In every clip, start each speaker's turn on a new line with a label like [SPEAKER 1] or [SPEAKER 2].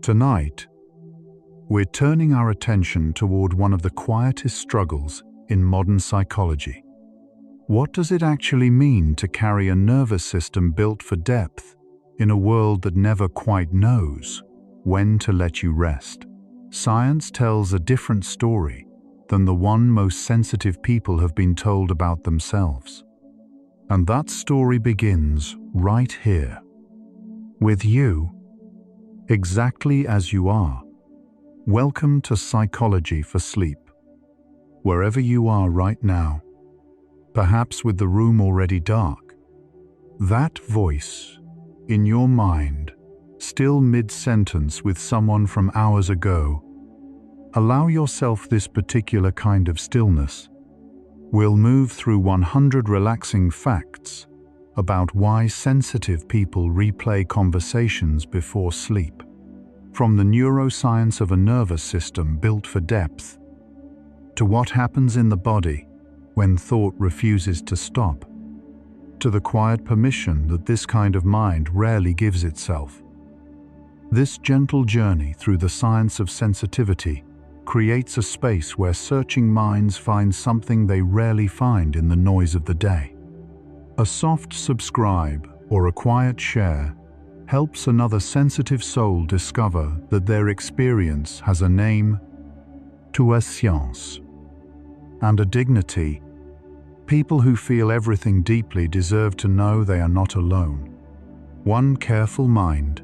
[SPEAKER 1] Tonight, we're turning our attention toward one of the quietest struggles in modern psychology. What does it actually mean to carry a nervous system built for depth in a world that never quite knows when to let you rest? Science tells a different story than the one most sensitive people have been told about themselves. And that story begins right here, with you, exactly as you are. Welcome to Psychology for Sleep. Wherever you are right now, perhaps with the room already dark, that voice in your mind, still mid-sentence with someone from hours ago, allow yourself this particular kind of stillness. We'll move through 100 relaxing facts about why sensitive people replay conversations before sleep. From the neuroscience of a nervous system built for depth, to what happens in the body when thought refuses to stop, to the quiet permission that this kind of mind rarely gives itself. This gentle journey through the science of sensitivity creates a space where searching minds find something they rarely find in the noise of the day. A soft subscribe or a quiet share helps another sensitive soul discover that their experience has a name, to a science, and a dignity. People who feel everything deeply deserve to know they are not alone. One careful mind,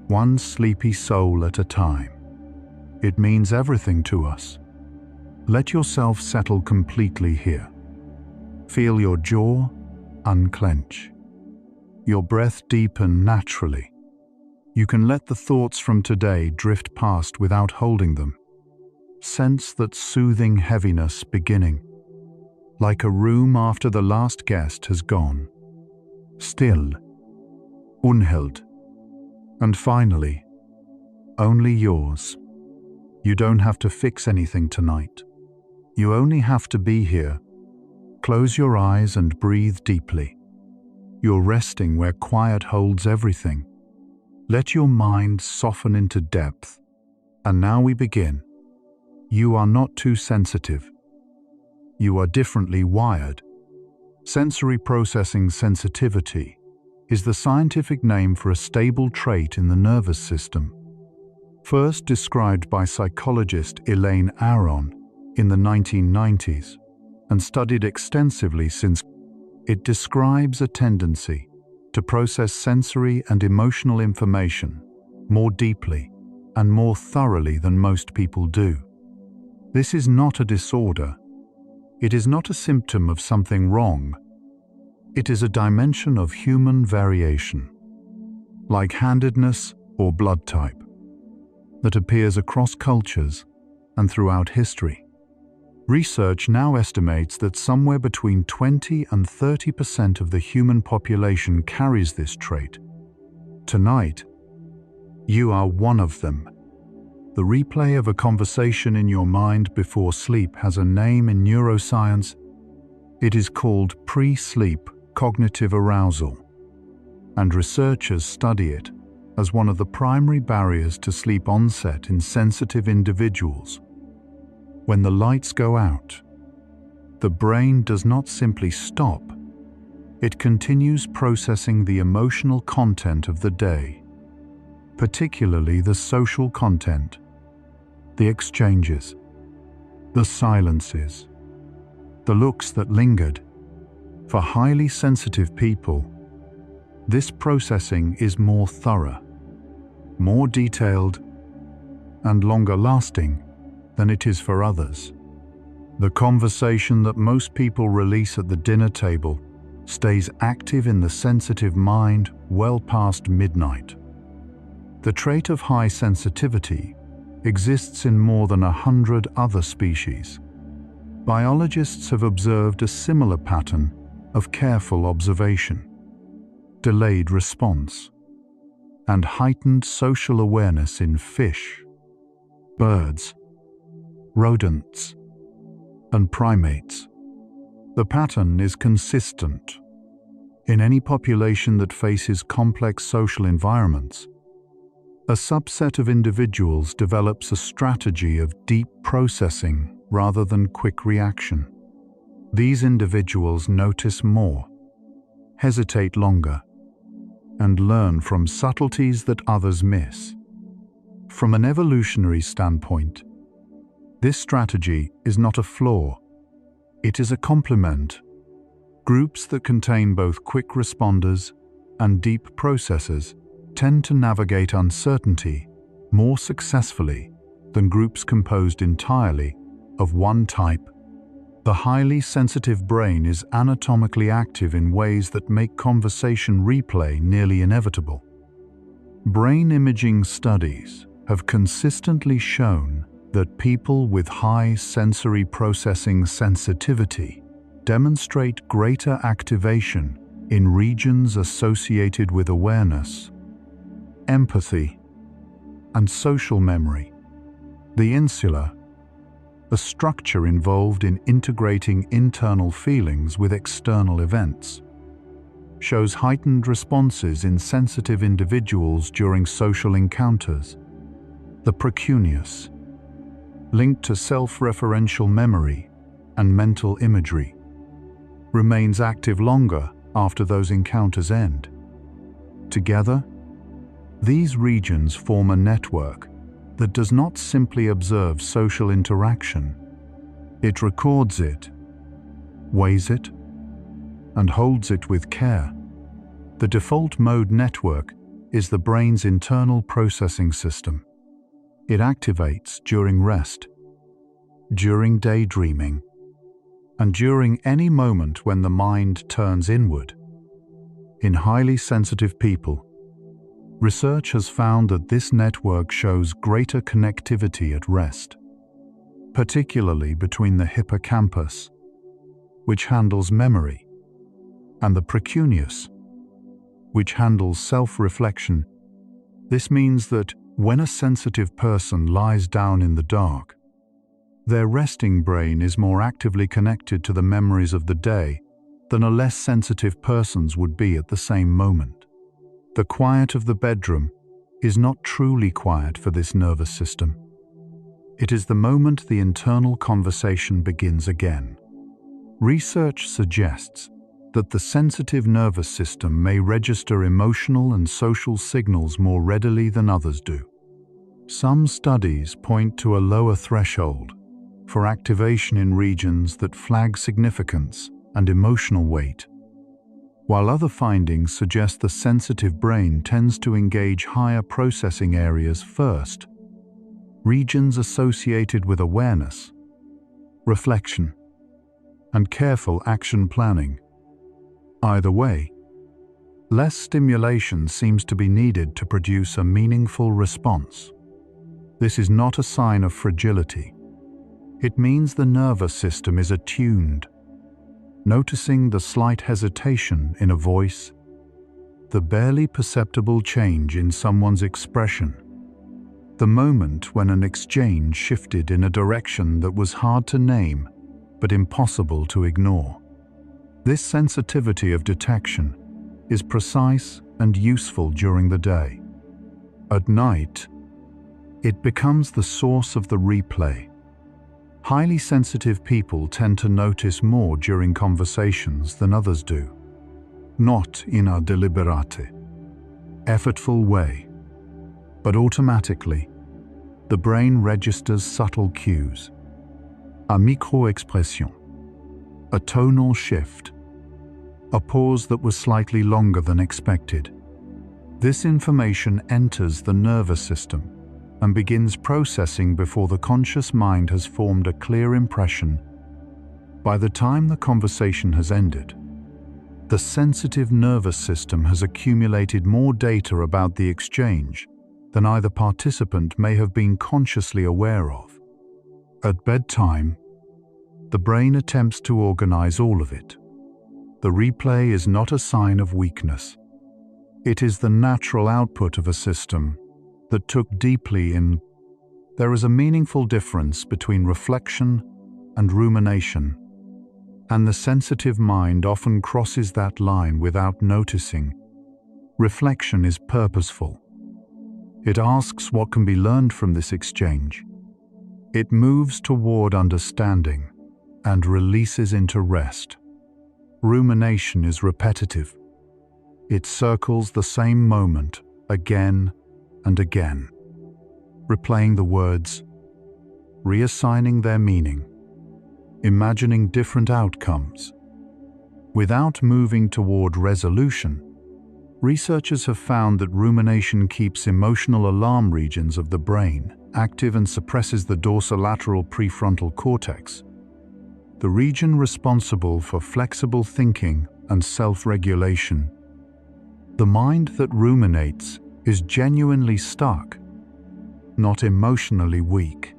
[SPEAKER 1] one sleepy soul at a time. It means everything to us. Let yourself settle completely here. Feel your jaw unclench, your breath deepen naturally. You can let the thoughts from today drift past without holding them. Sense that soothing heaviness beginning, like a room after the last guest has gone. Still, unheld, and finally, only yours. You don't have to fix anything tonight. You only have to be here. Close your eyes and breathe deeply. You're resting where quiet holds everything. Let your mind soften into depth. And now we begin. You are not too sensitive. You are differently wired. Sensory processing sensitivity is the scientific name for a stable trait in the nervous system. First described by psychologist Elaine Aron in the 1990s and studied extensively since. It describes a tendency to process sensory and emotional information more deeply and more thoroughly than most people do. This is not a disorder. It is not a symptom of something wrong. It is a dimension of human variation, like handedness or blood type, that appears across cultures and throughout history. Research now estimates that somewhere between 20 and 30% of the human population carries this trait. Tonight, you are one of them. The replay of a conversation in your mind before sleep has a name in neuroscience. It is called pre-sleep cognitive arousal, and researchers study it as one of the primary barriers to sleep onset in sensitive individuals. When the lights go out, the brain does not simply stop. It continues processing the emotional content of the day, particularly the social content, the exchanges, the silences, the looks that lingered. For highly sensitive people, this processing is more thorough, more detailed, and longer lasting than it is for others. The conversation that most people release at the dinner table stays active in the sensitive mind well past midnight. The trait of high sensitivity exists in more than 100 other species. Biologists have observed a similar pattern of careful observation, delayed response, and heightened social awareness in fish, birds, rodents, and primates. The pattern is consistent. In any population that faces complex social environments, A subset of individuals develops a strategy of deep processing rather than quick reaction. These individuals notice more, hesitate longer, and learn from subtleties that others miss. From an evolutionary standpoint, this strategy is not a flaw, it is a complement. Groups that contain both quick responders and deep processors tend to navigate uncertainty more successfully than groups composed entirely of one type. The highly sensitive brain is anatomically active in ways that make conversation replay nearly inevitable. Brain imaging studies have consistently shown that people with high sensory processing sensitivity demonstrate greater activation in regions associated with awareness, empathy, and social memory. The insula, a structure involved in integrating internal feelings with external events, shows heightened responses in sensitive individuals during social encounters. The precuneus, linked to self-referential memory and mental imagery, remains active longer after those encounters end. Together, these regions form a network that does not simply observe social interaction. It records it, weighs it, and holds it with care. The default mode network is the brain's internal processing system. It activates during rest, during daydreaming, and during any moment when the mind turns inward. In highly sensitive people, research has found that this network shows greater connectivity at rest, particularly between the hippocampus, which handles memory, and the precuneus, which handles self-reflection. This means that when a sensitive person lies down in the dark, their resting brain is more actively connected to the memories of the day than a less sensitive person's would be at the same moment. The quiet of the bedroom is not truly quiet for this nervous system. It is the moment the internal conversation begins again. Research suggests that the sensitive nervous system may register emotional and social signals more readily than others do. Some studies point to a lower threshold for activation in regions that flag significance and emotional weight, while other findings suggest the sensitive brain tends to engage higher processing areas first, regions associated with awareness, reflection, and careful action planning. Either way, less stimulation seems to be needed to produce a meaningful response. This is not a sign of fragility. It means the nervous system is attuned, noticing the slight hesitation in a voice, the barely perceptible change in someone's expression, the moment when an exchange shifted in a direction that was hard to name but impossible to ignore. This sensitivity of detection is precise and useful during the day. At night, it becomes the source of the replay. Highly sensitive people tend to notice more during conversations than others do, not in a deliberate, effortfful way, but automatically. The brain registers subtle cues, a micro-expression, a tonal shift, a pause that was slightly longer than expected. This information enters the nervous system and begins processing before the conscious mind has formed a clear impression. By the time the conversation has ended, the sensitive nervous system has accumulated more data about the exchange than either participant may have been consciously aware of. At bedtime, the brain attempts to organize all of it. The replay is not a sign of weakness. It is the natural output of a system that took deeply in. There is a meaningful difference between reflection and rumination, and the sensitive mind often crosses that line without noticing. Reflection is purposeful. It asks what can be learned from this exchange. It moves toward understanding and releases into rest. Rumination is repetitive. It circles the same moment again and again, replaying the words, reassigning their meaning, imagining different outcomes. Without moving toward resolution, researchers have found that rumination keeps emotional alarm regions of the brain active and suppresses the dorsolateral prefrontal cortex, the region responsible for flexible thinking and self-regulation. The mind that ruminates is genuinely stuck, not emotionally weak,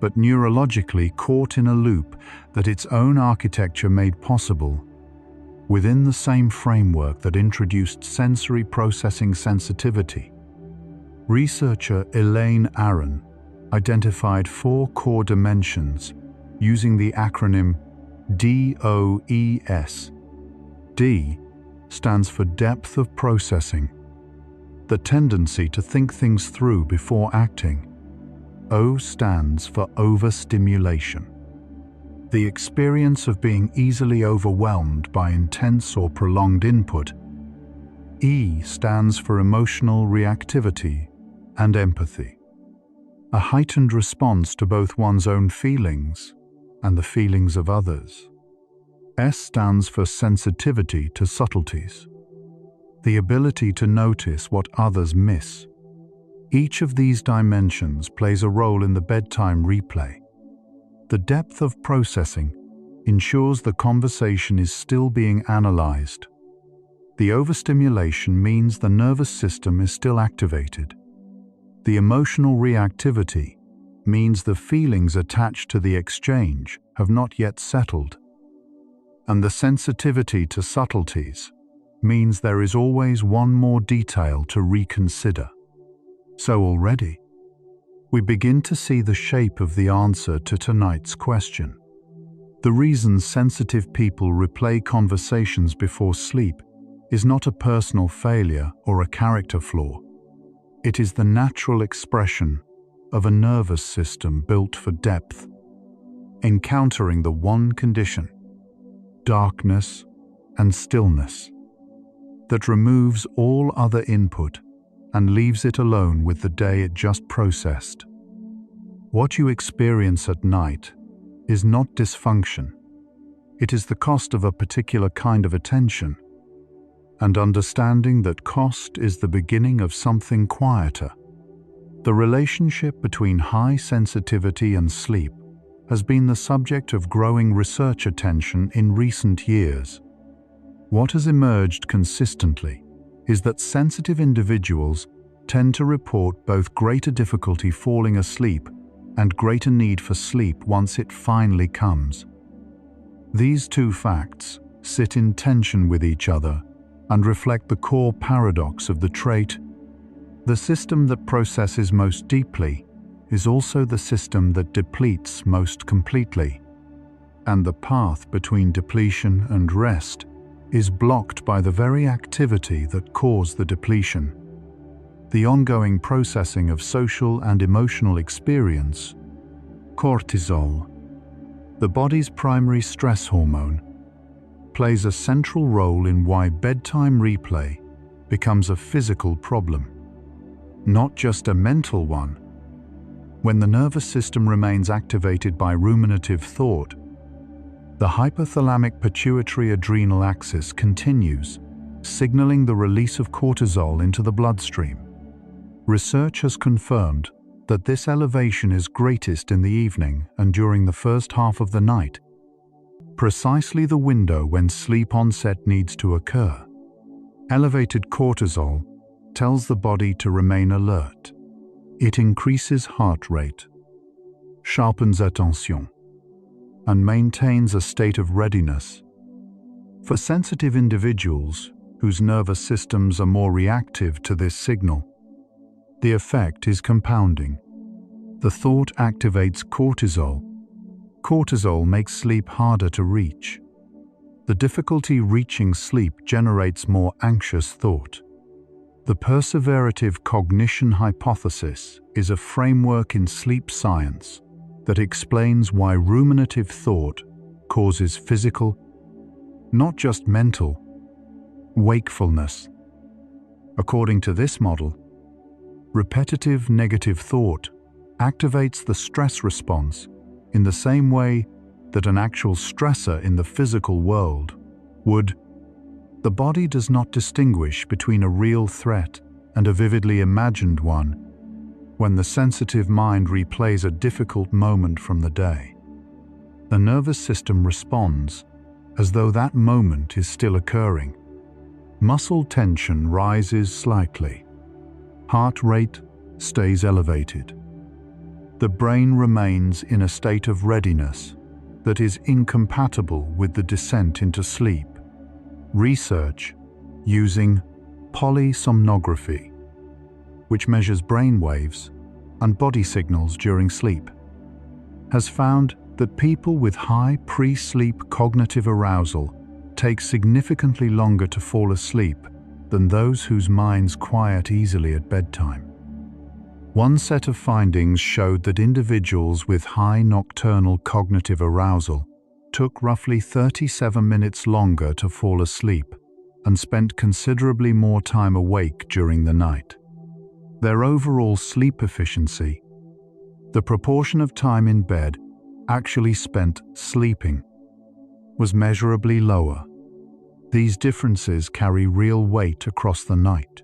[SPEAKER 1] but neurologically caught in a loop that its own architecture made possible within the same framework that introduced sensory processing sensitivity. Researcher Elaine Aron identified 4 core dimensions using the acronym DOES. D stands for depth of processing, the tendency to think things through before acting. O stands for overstimulation, the experience of being easily overwhelmed by intense or prolonged input. E stands for emotional reactivity and empathy, a heightened response to both one's own feelings and the feelings of others. S stands for sensitivity to subtleties, the ability to notice what others miss. Each of these dimensions plays a role in the bedtime replay. The depth of processing ensures the conversation is still being analyzed. The overstimulation means the nervous system is still activated. The emotional reactivity means the feelings attached to the exchange have not yet settled. And the sensitivity to subtleties means there is always one more detail to reconsider. So already, we begin to see the shape of the answer to tonight's question. The reason sensitive people replay conversations before sleep is not a personal failure or a character flaw. It is the natural expression of a nervous system built for depth, encountering the one condition, darkness and stillness, that removes all other input and leaves it alone with the day it just processed. What you experience at night is not dysfunction. It is the cost of a particular kind of attention, and understanding that cost is the beginning of something quieter. The relationship between high sensitivity and sleep has been the subject of growing research attention in recent years. What has emerged consistently is that sensitive individuals tend to report both greater difficulty falling asleep and greater need for sleep once it finally comes. These two facts sit in tension with each other and reflect the core paradox of the trait. The system that processes most deeply is also the system that depletes most completely, and the path between depletion and rest is blocked by the very activity that caused the depletion. The ongoing processing of social and emotional experience, cortisol, the body's primary stress hormone, plays a central role in why bedtime replay becomes a physical problem, not just a mental one. When the nervous system remains activated by ruminative thought, the hypothalamic pituitary adrenal axis continues, signaling the release of cortisol into the bloodstream. Research has confirmed that this elevation is greatest in the evening and during the first half of the night, precisely the window when sleep onset needs to occur. Elevated cortisol tells the body to remain alert. It increases heart rate, sharpens attention, and maintains a state of readiness. For sensitive individuals whose nervous systems are more reactive to this signal, the effect is compounding. The thought activates cortisol. Cortisol makes sleep harder to reach. The difficulty reaching sleep generates more anxious thought. The perseverative cognition hypothesis is a framework in sleep science that explains why ruminative thought causes physical, not just mental, wakefulness. According to this model, repetitive negative thought activates the stress response in the same way that an actual stressor in the physical world would. The body does not distinguish between a real threat and a vividly imagined one when the sensitive mind replays a difficult moment from the day. The nervous system responds as though that moment is still occurring. Muscle tension rises slightly. Heart rate stays elevated. The brain remains in a state of readiness that is incompatible with the descent into sleep. Research using polysomnography, which measures brain waves and body signals during sleep, has found that people with high pre-sleep cognitive arousal take significantly longer to fall asleep than those whose minds quiet easily at bedtime. One set of findings showed that individuals with high nocturnal cognitive arousal took roughly 37 minutes longer to fall asleep and spent considerably more time awake during the night. Their overall sleep efficiency, the proportion of time in bed actually spent sleeping, was measurably lower. These differences carry real weight across the night.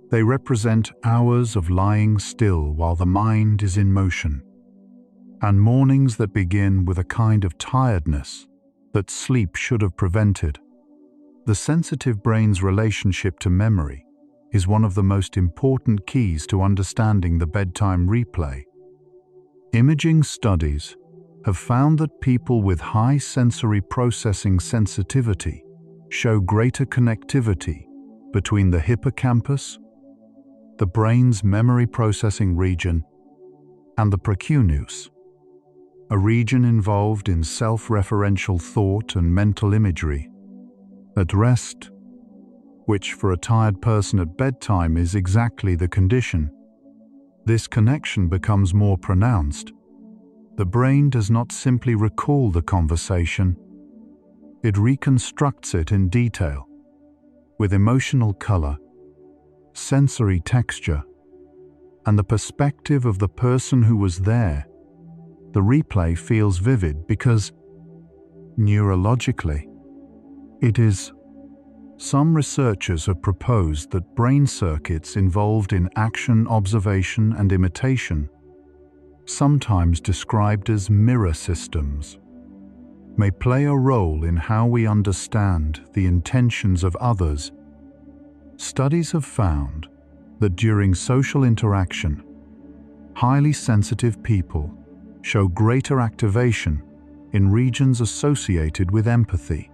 [SPEAKER 1] They represent hours of lying still while the mind is in motion, and mornings that begin with a kind of tiredness that sleep should have prevented. The sensitive brain's relationship to memory is one of the most important keys to understanding the bedtime replay. Imaging studies have found that people with high sensory processing sensitivity show greater connectivity between the hippocampus, the brain's memory processing region, and the precuneus, a region involved in self-referential thought and mental imagery. At rest, which for a tired person at bedtime is exactly the condition, this connection becomes more pronounced. The brain does not simply recall the conversation, it reconstructs it in detail, with emotional color, sensory texture, and the perspective of the person who was there. The replay feels vivid because, neurologically, it is. Some researchers have proposed that brain circuits involved in action, observation, and imitation, sometimes described as mirror systems, may play a role in how we understand the intentions of others. Studies have found that during social interaction, highly sensitive people show greater activation in regions associated with empathy,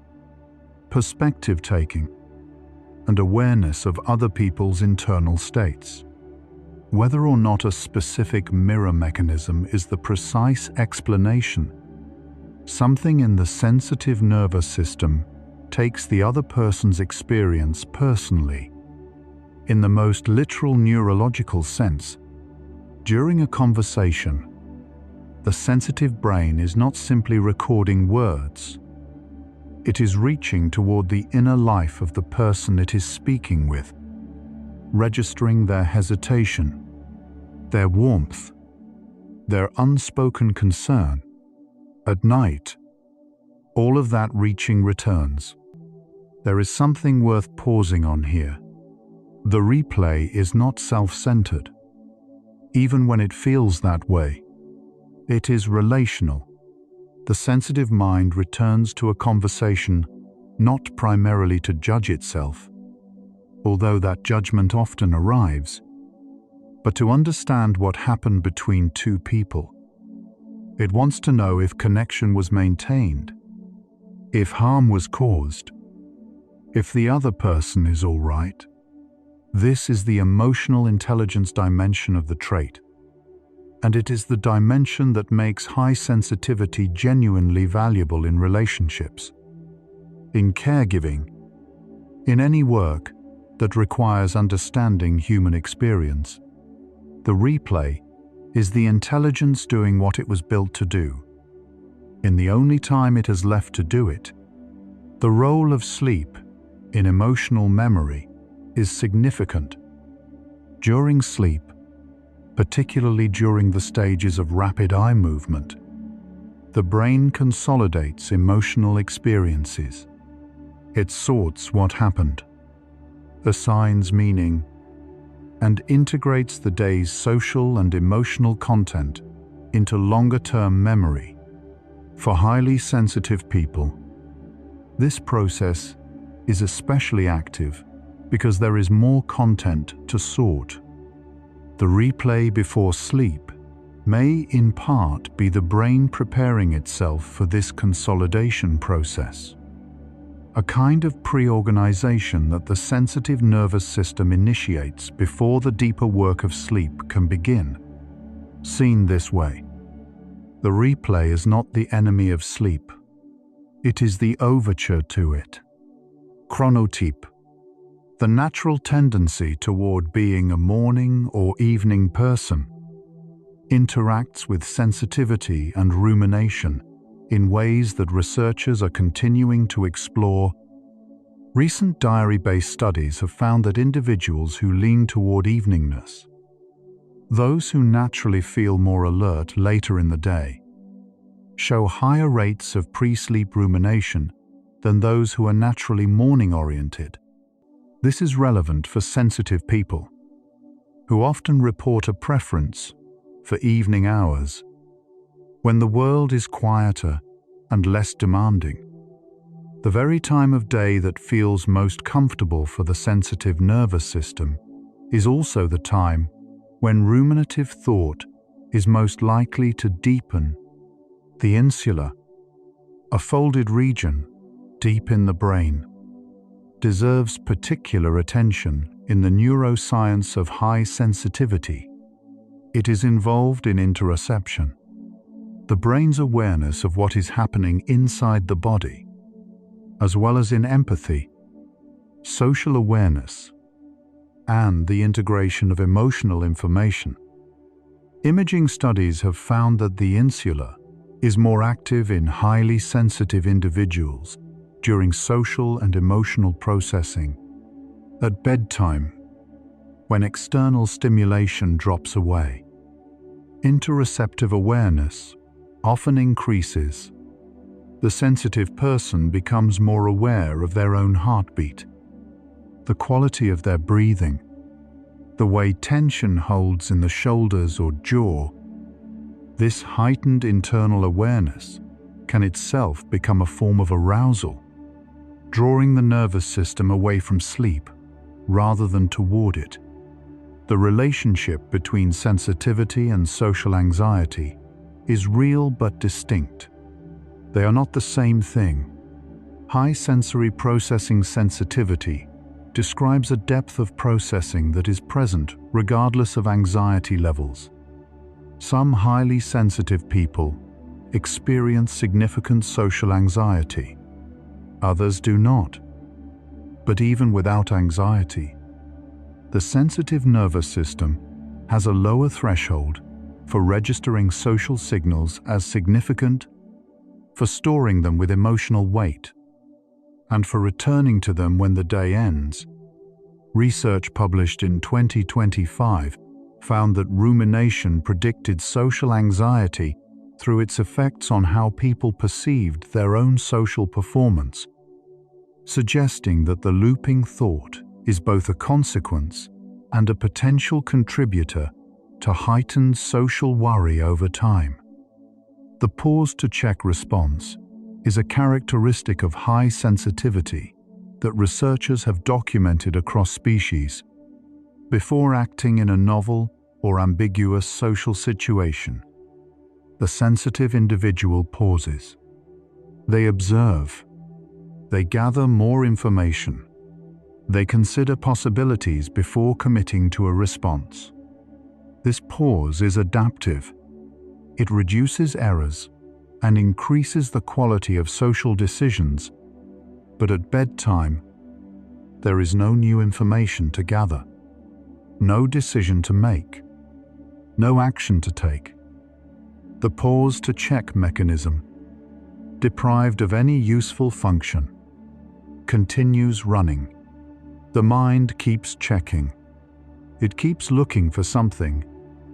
[SPEAKER 1] perspective taking, and awareness of other people's internal states. Whether or not a specific mirror mechanism is the precise explanation, something in the sensitive nervous system takes the other person's experience personally. In the most literal neurological sense, during a conversation, the sensitive brain is not simply recording words. It is reaching toward the inner life of the person it is speaking with, registering their hesitation, their warmth, their unspoken concern. At night, all of that reaching returns. There is something worth pausing on here. The replay is not self-centered. Even when it feels that way, it is relational. The sensitive mind returns to a conversation not primarily to judge itself, although that judgment often arrives, but to understand what happened between two people. It wants to know if connection was maintained, if harm was caused, if the other person is all right. This is the emotional intelligence dimension of the trait, and it is the dimension that makes high sensitivity genuinely valuable in relationships, in caregiving, in any work that requires understanding human experience. The replay is the intelligence doing what it was built to do, in the only time it has left to do it. The role of sleep in emotional memory is significant. During sleep, particularly during the stages of rapid eye movement, the brain consolidates emotional experiences. It sorts what happened, assigns meaning, and integrates the day's social and emotional content into longer-term memory. For highly sensitive people, this process is especially active because there is more content to sort. The replay before sleep may in part be the brain preparing itself for this consolidation process, a kind of pre-organization that the sensitive nervous system initiates before the deeper work of sleep can begin. Seen this way, the replay is not the enemy of sleep. It is the overture to it. Chronotype, the natural tendency toward being a morning or evening person, interacts with sensitivity and rumination in ways that researchers are continuing to explore. Recent diary-based studies have found that individuals who lean toward eveningness, those who naturally feel more alert later in the day, show higher rates of pre-sleep rumination than those who are naturally morning-oriented. This is relevant for sensitive people, who often report a preference for evening hours, when the world is quieter and less demanding. The very time of day that feels most comfortable for the sensitive nervous system is also the time when ruminative thought is most likely to deepen. The insula, a folded region deep in the brain, deserves particular attention in the neuroscience of high sensitivity. It is involved in interoception, the brain's awareness of what is happening inside the body, as well as in empathy, social awareness, and the integration of emotional information. Imaging studies have found that the insula is more active in highly sensitive individuals during social and emotional processing. At bedtime, when external stimulation drops away, interoceptive awareness often increases. The sensitive person becomes more aware of their own heartbeat, the quality of their breathing, the way tension holds in the shoulders or jaw. This heightened internal awareness can itself become a form of arousal, drawing the nervous system away from sleep rather than toward it. The relationship between sensitivity and social anxiety is real but distinct. They are not the same thing. High sensory processing sensitivity describes a depth of processing that is present regardless of anxiety levels. Some highly sensitive people experience significant social anxiety. Others do not. But even without anxiety, the sensitive nervous system has a lower threshold for registering social signals as significant, for storing them with emotional weight, and for returning to them when the day ends. Research published in 2025 found that rumination predicted social anxiety through its effects on how people perceived their own social performance, suggesting that the looping thought is both a consequence and a potential contributor to heightened social worry over time. The pause-to-check response is a characteristic of high sensitivity that researchers have documented across species. Before acting in a novel or ambiguous social situation, the sensitive individual pauses. They observe. They gather more information. They consider possibilities before committing to a response. This pause is adaptive. It reduces errors and increases the quality of social decisions. But at bedtime, there is no new information to gather, no decision to make, no action to take. The pause to check mechanism, deprived of any useful function, continues running. The mind keeps checking. It keeps looking for something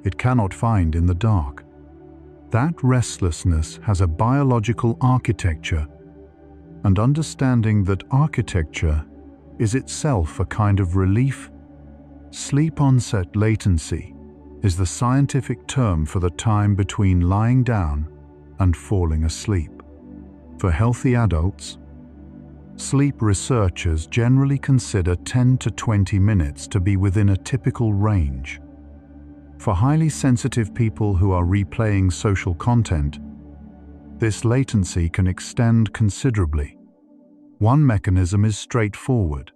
[SPEAKER 1] it cannot find in the dark. That restlessness has a biological architecture, and understanding that architecture is itself a kind of relief. Sleep onset latency is the scientific term for the time between lying down and falling asleep. For healthy adults, sleep researchers generally consider 10 to 20 minutes to be within a typical range. For highly sensitive people who are replaying social content, this latency can extend considerably. One mechanism is straightforward.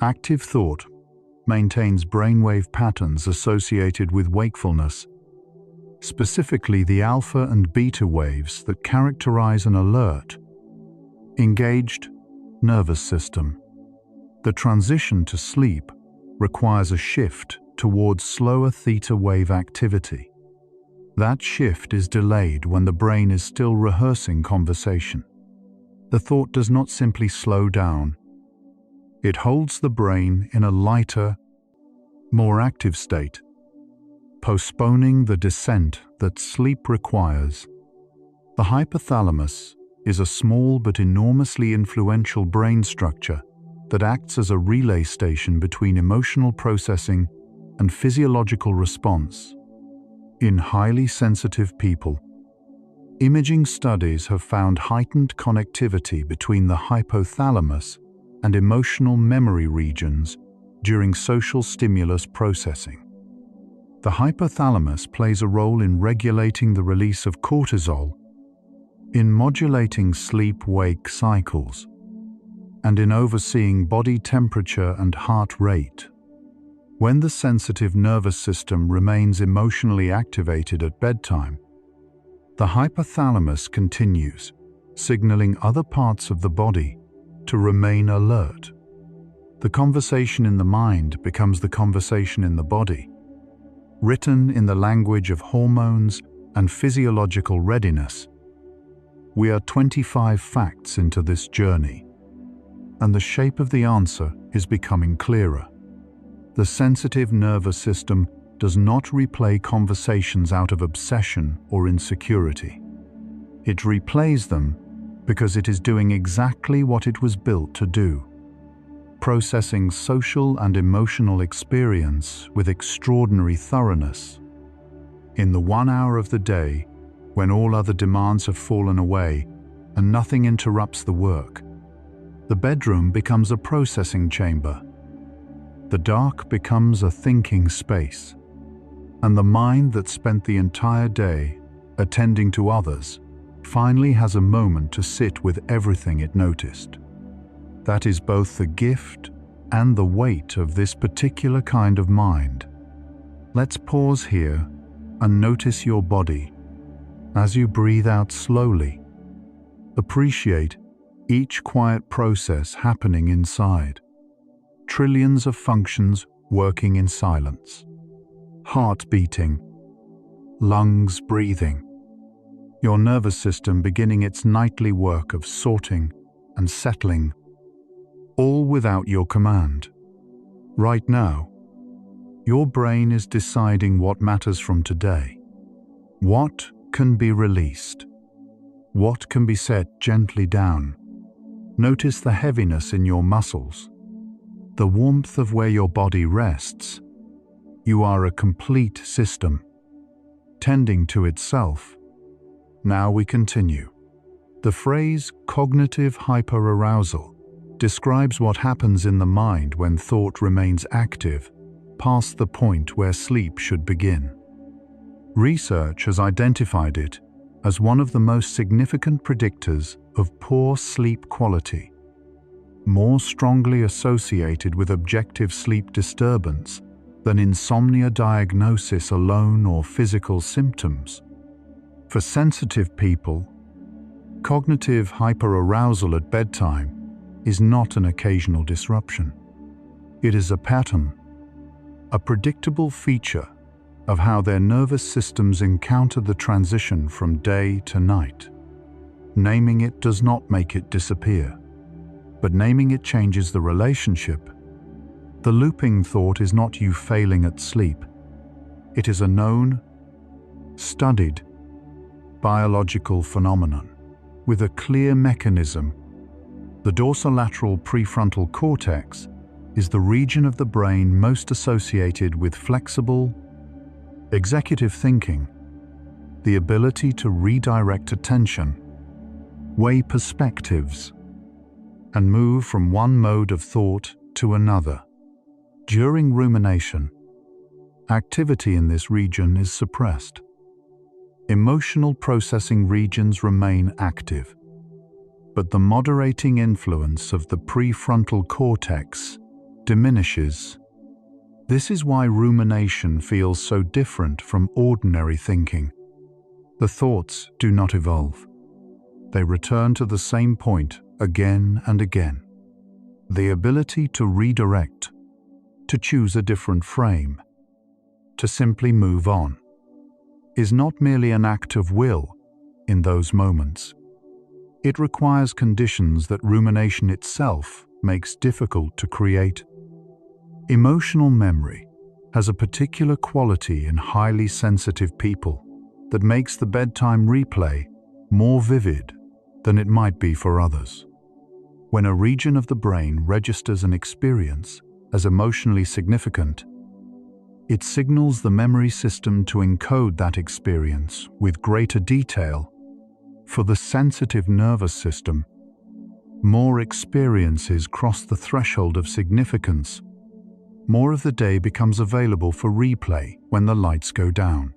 [SPEAKER 1] Active thought maintains brainwave patterns associated with wakefulness, specifically the alpha and beta waves that characterize an alert, engaged nervous system. The transition to sleep requires a shift towards slower theta wave activity. That shift is delayed when the brain is still rehearsing conversation. The thought does not simply slow down. It holds the brain in a lighter, more active state, postponing the descent that sleep requires. The hypothalamus is a small but enormously influential brain structure that acts as a relay station between emotional processing and physiological response. In highly sensitive people, imaging studies have found heightened connectivity between the hypothalamus and emotional memory regions during social stimulus processing. The hypothalamus plays a role in regulating the release of cortisol, in modulating sleep-wake cycles, and in overseeing body temperature and heart rate. When the sensitive nervous system remains emotionally activated at bedtime, the hypothalamus continues, signaling other parts of the body to remain alert. The conversation in the mind becomes the conversation in the body, written in the language of hormones and physiological readiness. We are 25 facts into this journey, and the shape of the answer is becoming clearer. The sensitive nervous system does not replay conversations out of obsession or insecurity. It replays them because it is doing exactly what it was built to do, processing social and emotional experience with extraordinary thoroughness. In the 1 hour of the day, when all other demands have fallen away and nothing interrupts the work, the bedroom becomes a processing chamber. The dark becomes a thinking space, and the mind that spent the entire day attending to others finally has a moment to sit with everything it noticed. That is both the gift and the weight of this particular kind of mind. Let's pause here and notice your body. As you breathe out slowly, appreciate each quiet process happening inside. Trillions of functions working in silence. Heart beating, lungs breathing, your nervous system beginning its nightly work of sorting and settling, all without your command. Right now, your brain is deciding what matters from today. What can be released? What can be set gently down? Notice the heaviness in your muscles, the warmth of where your body rests. You are a complete system, tending to itself. Now we continue. The phrase cognitive hyperarousal describes what happens in the mind when thought remains active, past the point where sleep should begin. Research has identified it as one of the most significant predictors of poor sleep quality, more strongly associated with objective sleep disturbance than insomnia diagnosis alone or physical symptoms. For sensitive people, cognitive hyperarousal at bedtime is not an occasional disruption. It is a pattern, a predictable feature of how their nervous systems encounter the transition from day to night. Naming it does not make it disappear, but naming it changes the relationship. The looping thought is not you failing at sleep. It is a known, studied, biological phenomenon with a clear mechanism. The dorsolateral prefrontal cortex is the region of the brain most associated with flexible, executive thinking, the ability to redirect attention, weigh perspectives, and move from one mode of thought to another. During rumination, activity in this region is suppressed. Emotional processing regions remain active, but the moderating influence of the prefrontal cortex diminishes. This is why rumination feels so different from ordinary thinking. The thoughts do not evolve. They return to the same point again and again. The ability to redirect, to choose a different frame, to simply move on, is not merely an act of will in those moments. It requires conditions that rumination itself makes difficult to create. Emotional memory has a particular quality in highly sensitive people that makes the bedtime replay more vivid than it might be for others. When a region of the brain registers an experience as emotionally significant, it signals the memory system to encode that experience with greater detail. For the sensitive nervous system, more experiences cross the threshold of significance. More of the day becomes available for replay when the lights go down.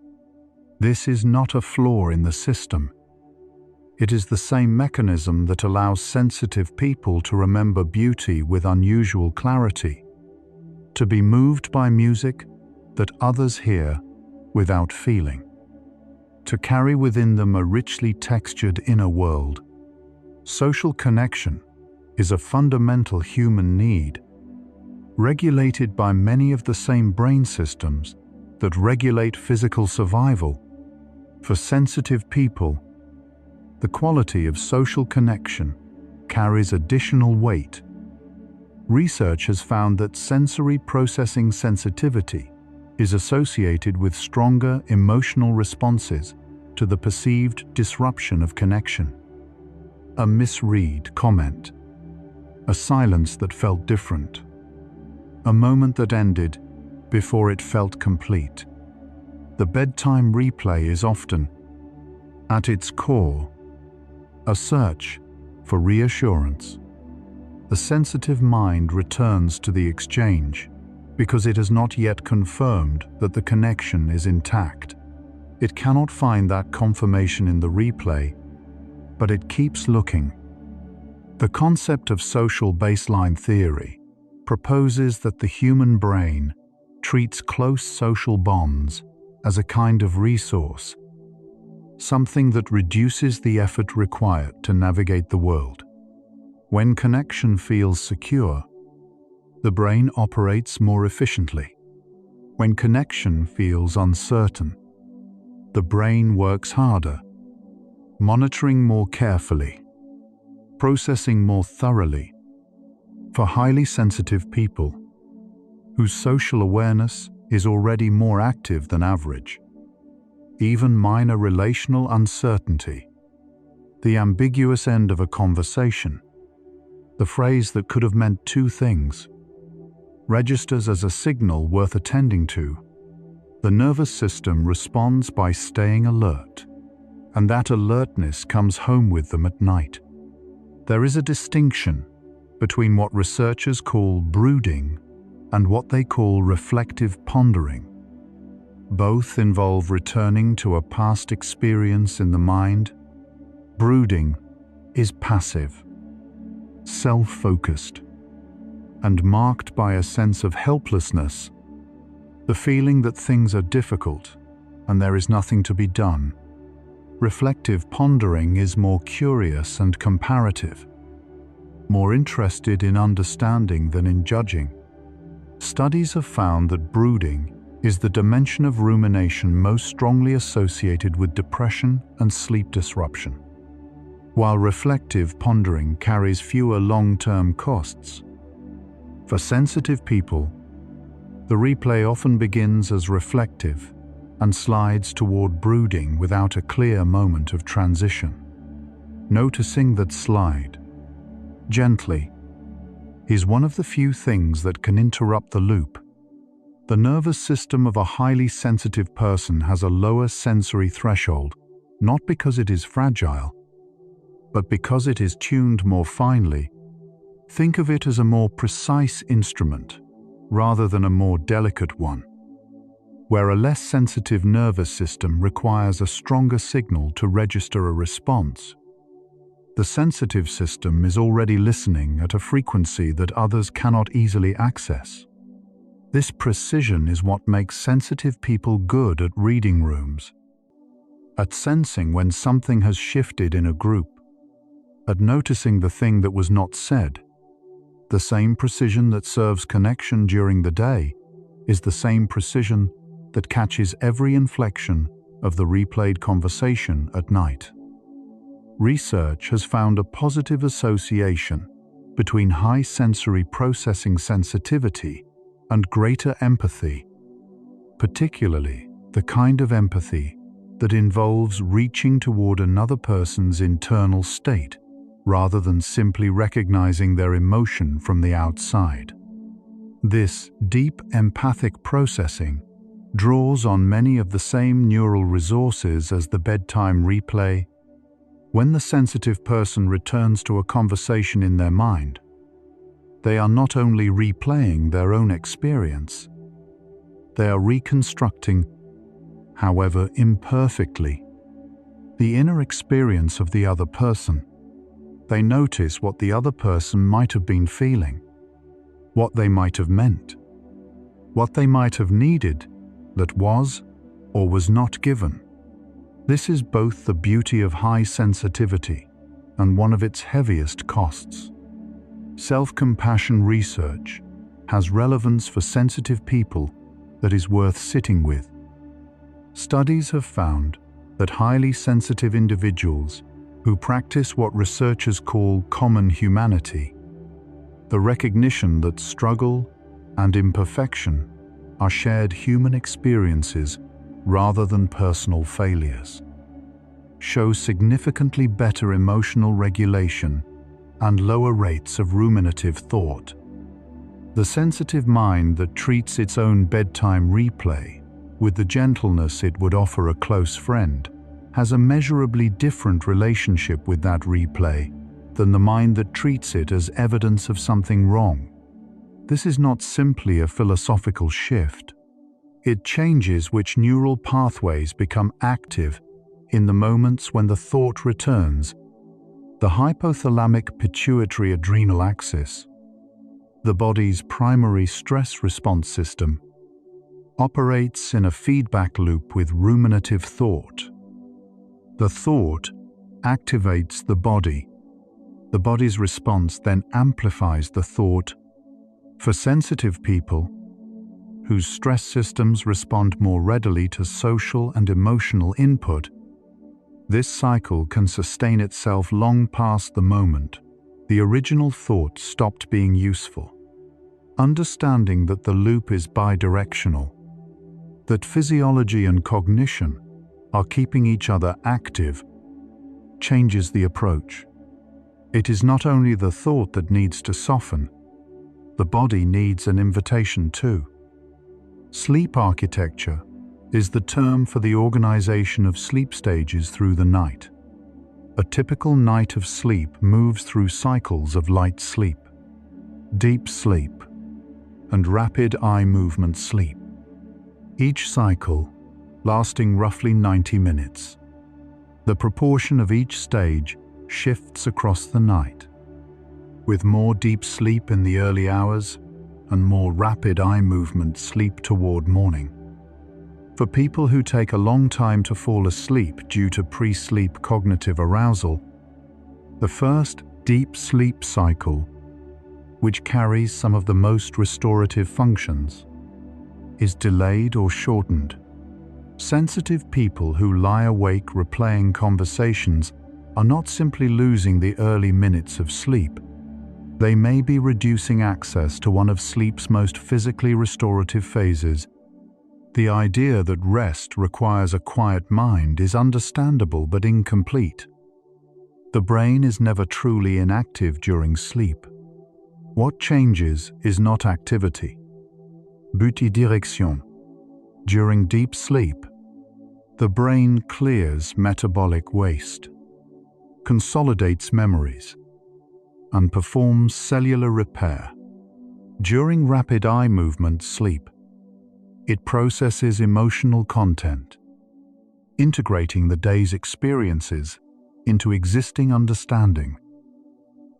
[SPEAKER 1] This is not a flaw in the system. It is the same mechanism that allows sensitive people to remember beauty with unusual clarity, to be moved by music that others hear without feeling, to carry within them a richly textured inner world. Social connection is a fundamental human need, regulated by many of the same brain systems that regulate physical survival. For sensitive people, the quality of social connection carries additional weight. Research has found that sensory processing sensitivity is associated with stronger emotional responses to the perceived disruption of connection. A misread comment, a silence that felt different, a moment that ended before it felt complete. The bedtime replay is often, at its core, a search for reassurance. The sensitive mind returns to the exchange because it has not yet confirmed that the connection is intact. It cannot find that confirmation in the replay, but it keeps looking. The concept of social baseline theory proposes that the human brain treats close social bonds as a kind of resource, something that reduces the effort required to navigate the world. When connection feels secure, the brain operates more efficiently. When connection feels uncertain, the brain works harder, monitoring more carefully, processing more thoroughly. For highly sensitive people, whose social awareness is already more active than average, even minor relational uncertainty, the ambiguous end of a conversation, the phrase that could have meant two things, registers as a signal worth attending to. The nervous system responds by staying alert, and that alertness comes home with them at night. There is a distinction between what researchers call brooding and what they call reflective pondering. Both involve returning to a past experience in the mind. Brooding is passive, self-focused, and marked by a sense of helplessness, the feeling that things are difficult and there is nothing to be done. Reflective pondering is more curious and comparative. more interested in understanding than in judging. Studies have found that brooding is the dimension of rumination most strongly associated with depression and sleep disruption, while reflective pondering carries fewer long-term costs. For sensitive people, the replay often begins as reflective and slides toward brooding without a clear moment of transition. Noticing that slide, gently, is one of the few things that can interrupt the loop. The nervous system of a highly sensitive person has a lower sensory threshold, not because it is fragile, but because it is tuned more finely. Think of it as a more precise instrument, rather than a more delicate one, where a less sensitive nervous system requires a stronger signal to register a response. The sensitive system is already listening at a frequency that others cannot easily access. This precision is what makes sensitive people good at reading rooms, at sensing when something has shifted in a group, at noticing the thing that was not said. The same precision that serves connection during the day is the same precision that catches every inflection of the replayed conversation at night. Research has found a positive association between high sensory processing sensitivity and greater empathy, particularly the kind of empathy that involves reaching toward another person's internal state rather than simply recognizing their emotion from the outside. This deep empathic processing draws on many of the same neural resources as the bedtime replay. When the sensitive person returns to a conversation in their mind, they are not only replaying their own experience, they are reconstructing, however imperfectly, the inner experience of the other person. They notice what the other person might have been feeling, what they might have meant, what they might have needed that was or was not given. This is both the beauty of high sensitivity and one of its heaviest costs. Self-compassion research has relevance for sensitive people that is worth sitting with. Studies have found that highly sensitive individuals who practice what researchers call common humanity, the recognition that struggle and imperfection are shared human experiences rather than personal failures, show significantly better emotional regulation and lower rates of ruminative thought. The sensitive mind that treats its own bedtime replay with the gentleness it would offer a close friend has a measurably different relationship with that replay than the mind that treats it as evidence of something wrong. This is not simply a philosophical shift. It changes which neural pathways become active in the moments when the thought returns. The hypothalamic pituitary adrenal axis, the body's primary stress response system, operates in a feedback loop with ruminative thought. The thought activates the body. The body's response then amplifies the thought. For sensitive people, whose stress systems respond more readily to social and emotional input, this cycle can sustain itself long past the moment the original thought stopped being useful. Understanding that the loop is bidirectional, that physiology and cognition are keeping each other active, changes the approach. It is not only the thought that needs to soften, the body needs an invitation too. Sleep architecture is the term for the organization of sleep stages through the night. A typical night of sleep moves through cycles of light sleep, deep sleep, and rapid eye movement sleep, each cycle lasting roughly 90 minutes. The proportion of each stage shifts across the night, with more deep sleep in the early hours and more rapid eye movement sleep toward morning. For people who take a long time to fall asleep due to pre-sleep cognitive arousal, the first deep sleep cycle, which carries some of the most restorative functions, is delayed or shortened. Sensitive people who lie awake replaying conversations are not simply losing the early minutes of sleep. They may be reducing access to one of sleep's most physically restorative phases. The idea that rest requires a quiet mind is understandable but incomplete. The brain is never truly inactive during sleep. What changes is not activity, but direction. During deep sleep, the brain clears metabolic waste, consolidates memories, and performs cellular repair. During rapid eye movement sleep, it processes emotional content, integrating the day's experiences into existing understanding.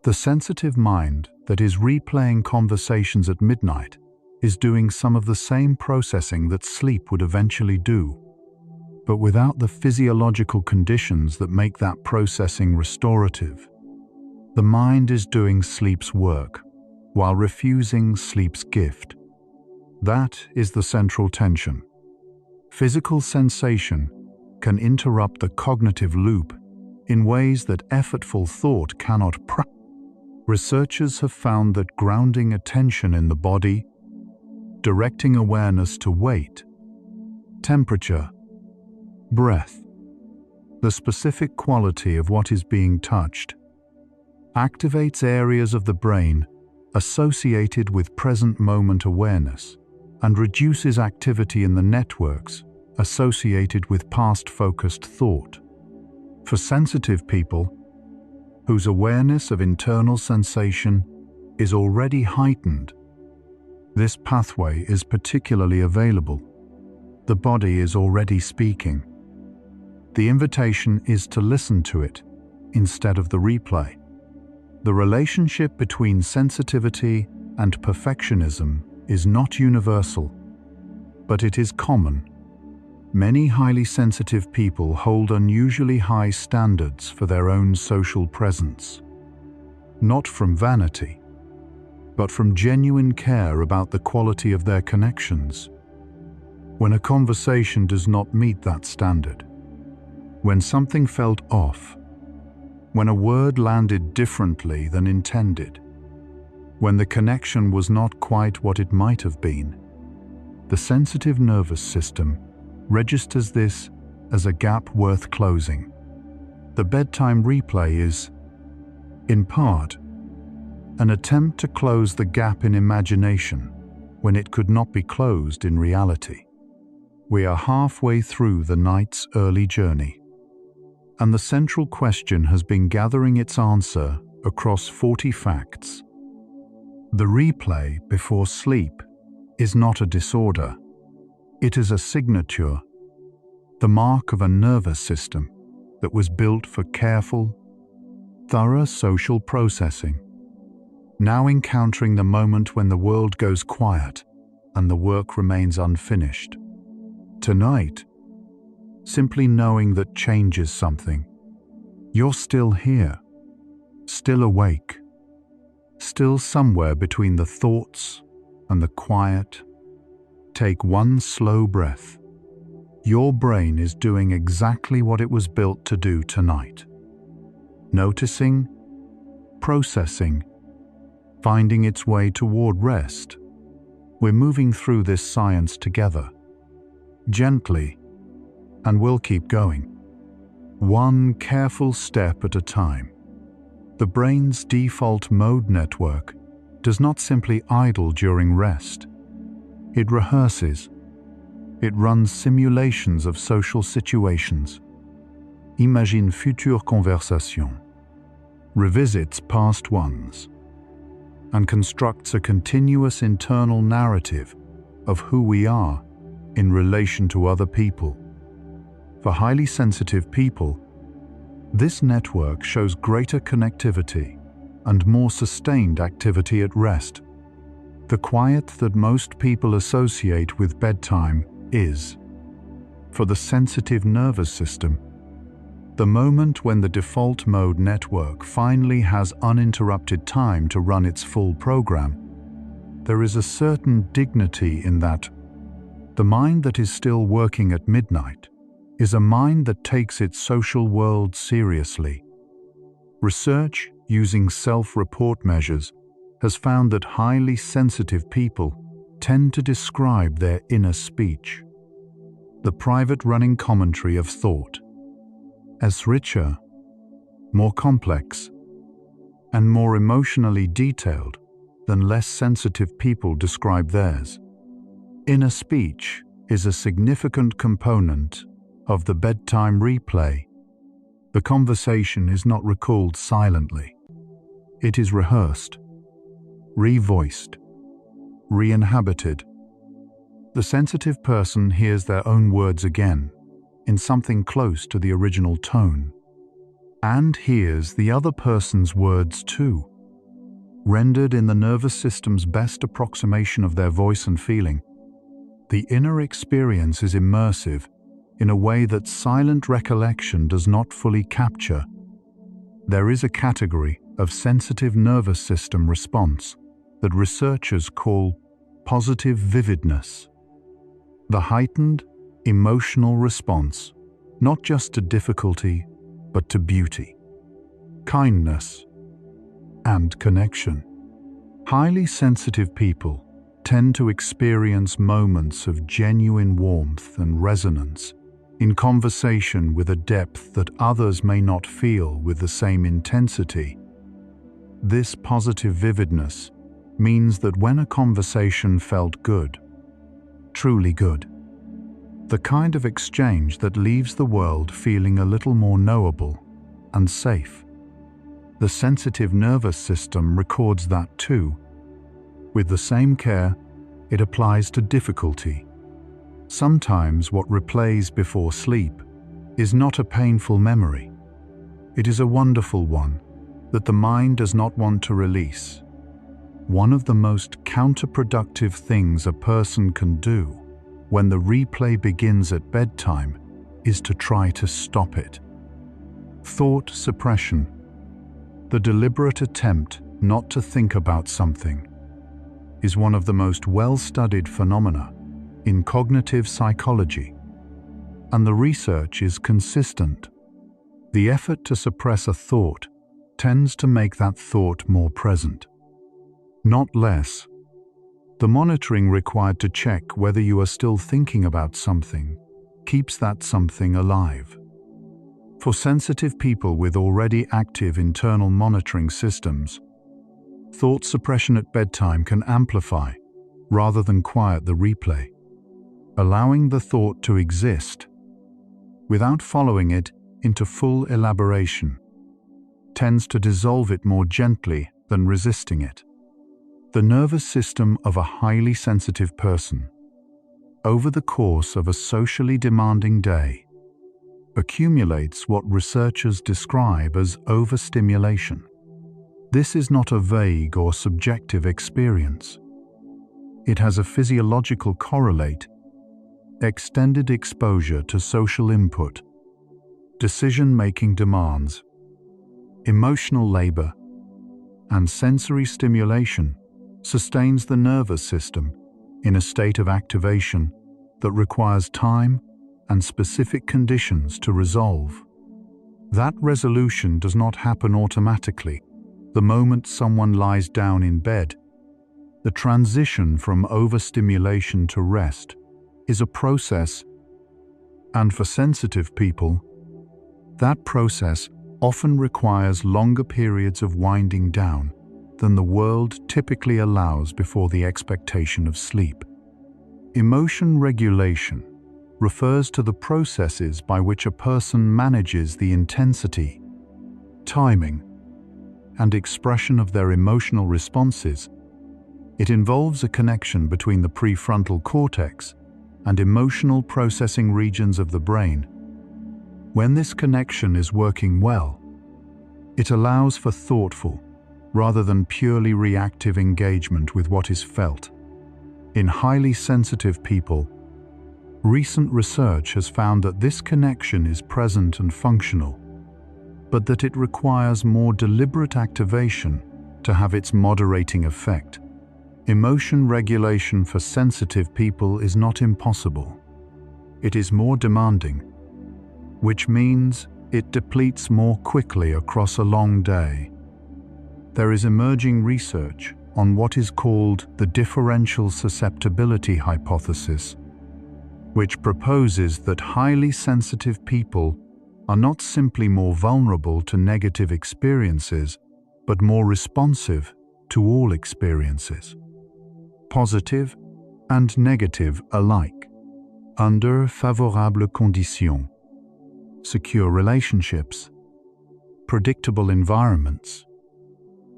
[SPEAKER 1] The sensitive mind that is replaying conversations at midnight is doing some of the same processing that sleep would eventually do, but without the physiological conditions that make that processing restorative. The mind is doing sleep's work while refusing sleep's gift. That is the central tension. Physical sensation can interrupt the cognitive loop in ways that effortful thought cannot. Researchers have found that grounding attention in the body, directing awareness to weight, temperature, breath, the specific quality of what is being touched, activates areas of the brain associated with present moment awareness and reduces activity in the networks associated with past focused thought. For sensitive people, whose awareness of internal sensation is already heightened, this pathway is particularly available. The body is already speaking. The invitation is to listen to it instead of the replay. The relationship between sensitivity and perfectionism is not universal, but it is common. Many highly sensitive people hold unusually high standards for their own social presence, not from vanity, but from genuine care about the quality of their connections. When a conversation does not meet that standard, when something felt off, when a word landed differently than intended, when the connection was not quite what it might have been, the sensitive nervous system registers this as a gap worth closing. The bedtime replay is, in part, an attempt to close the gap in imagination when it could not be closed in reality. We are halfway through the night's early journey, and the central question has been gathering its answer across 40 facts. The replay before sleep is not a disorder. It is a signature, the mark of a nervous system that was built for careful, thorough social processing, now encountering the moment when the world goes quiet and the work remains unfinished. Tonight, simply knowing that changes something. You're still here, still awake, still somewhere between the thoughts and the quiet. Take one slow breath. Your brain is doing exactly what it was built to do tonight. Noticing, processing, finding its way toward rest. We're moving through this science together, gently, and we'll keep going. One careful step at a time. The brain's default mode network does not simply idle during rest. It rehearses. It runs simulations of social situations. Imagine futures conversations. Revisits past ones. And constructs a continuous internal narrative of who we are in relation to other people. For highly sensitive people, this network shows greater connectivity and more sustained activity at rest. The quiet that most people associate with bedtime is, for the sensitive nervous system, The moment when the default mode network finally has uninterrupted time to run its full program, there is a certain dignity in that. The mind that is still working at midnight is a mind that takes its social world seriously. Research using self-report measures has found that highly sensitive people tend to describe their inner speech, the private running commentary of thought, as richer, more complex, and more emotionally detailed than less sensitive people describe theirs. Inner speech is a significant component of the bedtime replay. The conversation is not recalled silently. It is rehearsed, revoiced, re-inhabited. The sensitive person hears their own words again, in something close to the original tone, and hears the other person's words too, rendered in the nervous system's best approximation of their voice and feeling. The inner experience is immersive in a way that silent recollection does not fully capture. There is a category of sensitive nervous system response that researchers call positive vividness. The heightened emotional response, not just to difficulty, but to beauty, kindness, and connection. Highly sensitive people tend to experience moments of genuine warmth and resonance in conversation with a depth that others may not feel with the same intensity. This positive vividness means that when a conversation felt good, truly good, the kind of exchange that leaves the world feeling a little more knowable and safe, the sensitive nervous system records that too. With the same care, it applies to difficulty. Sometimes what replays before sleep is not a painful memory. It is a wonderful one that the mind does not want to release. One of the most counterproductive things a person can do when the replay begins at bedtime is to try to stop it. Thought suppression, the deliberate attempt not to think about something, is one of the most well-studied phenomena in cognitive psychology, and the research is consistent. The effort to suppress a thought tends to make that thought more present, not less. The monitoring required to check whether you are still thinking about something keeps that something alive. For sensitive people with already active internal monitoring systems, thought suppression at bedtime can amplify rather than quiet the replay, allowing the thought to exist without following it into full elaboration tends to dissolve it more gently than resisting it. The nervous system of a highly sensitive person, over the course of a socially demanding day, accumulates what researchers describe as overstimulation. This is not a vague or subjective experience. It has a physiological correlate: extended exposure to social input, decision-making demands, emotional labor, and sensory stimulation sustains the nervous system in a state of activation that requires time and specific conditions to resolve. That resolution does not happen automatically the moment someone lies down in bed. The transition from overstimulation to rest is a process, and for sensitive people, that process often requires longer periods of winding down than the world typically allows before the expectation of sleep. Emotion regulation refers to the processes by which a person manages the intensity, timing, and expression of their emotional responses. It involves a connection between the prefrontal cortex and emotional processing regions of the brain. When this connection is working well, it allows for thoughtful, rather than purely reactive engagement with what is felt. In highly sensitive people, recent research has found that this connection is present and functional but that it requires more deliberate activation to have its moderating effect. Emotion regulation for sensitive people is not impossible. It is more demanding, which means it depletes more quickly across a long day. There is emerging research on what is called the differential susceptibility hypothesis, which proposes that highly sensitive people are not simply more vulnerable to negative experiences, but more responsive to all experiences, positive and negative alike, under favorables conditions, secure relationships, predictable environments,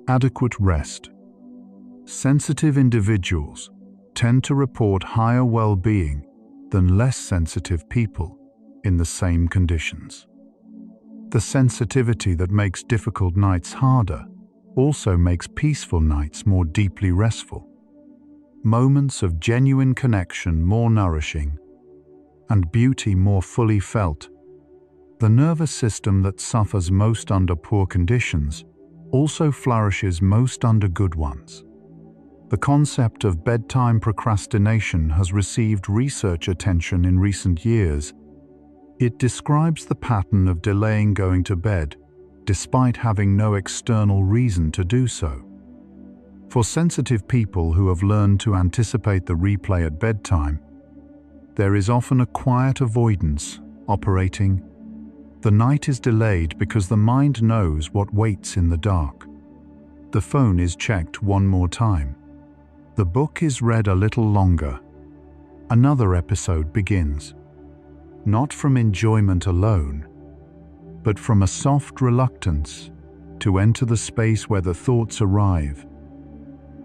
[SPEAKER 1] adequate rest. Sensitive individuals tend to report higher well-being than less sensitive people in the same conditions. The sensitivity that makes difficult nights harder also makes peaceful nights more deeply restful, moments of genuine connection more nourishing, and beauty more fully felt. The nervous system that suffers most under poor conditions also flourishes most under good ones. The concept of bedtime procrastination has received research attention in recent years. It describes the pattern of delaying going to bed, despite having no external reason to do so. For sensitive people who have learned to anticipate the replay at bedtime, there is often a quiet avoidance operating. The night is delayed because the mind knows what waits in the dark. The phone is checked one more time. The book is read a little longer. Another episode begins. Not from enjoyment alone, but from a soft reluctance to enter the space where the thoughts arrive.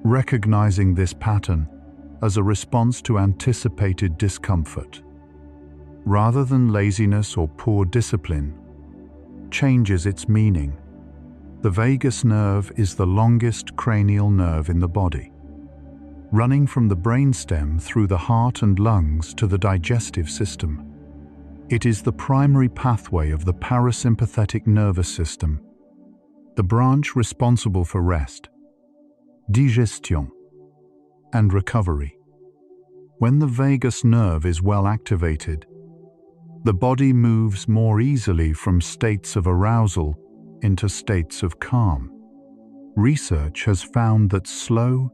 [SPEAKER 1] Recognizing this pattern as a response to anticipated discomfort, rather than laziness or poor discipline, changes its meaning. The vagus nerve is the longest cranial nerve in the body, running from the brainstem through the heart and lungs to the digestive system. It is the primary pathway of the parasympathetic nervous system, the branch responsible for rest, digestion, and recovery. When the vagus nerve is well activated, the body moves more easily from states of arousal into states of calm. Research has found that slow,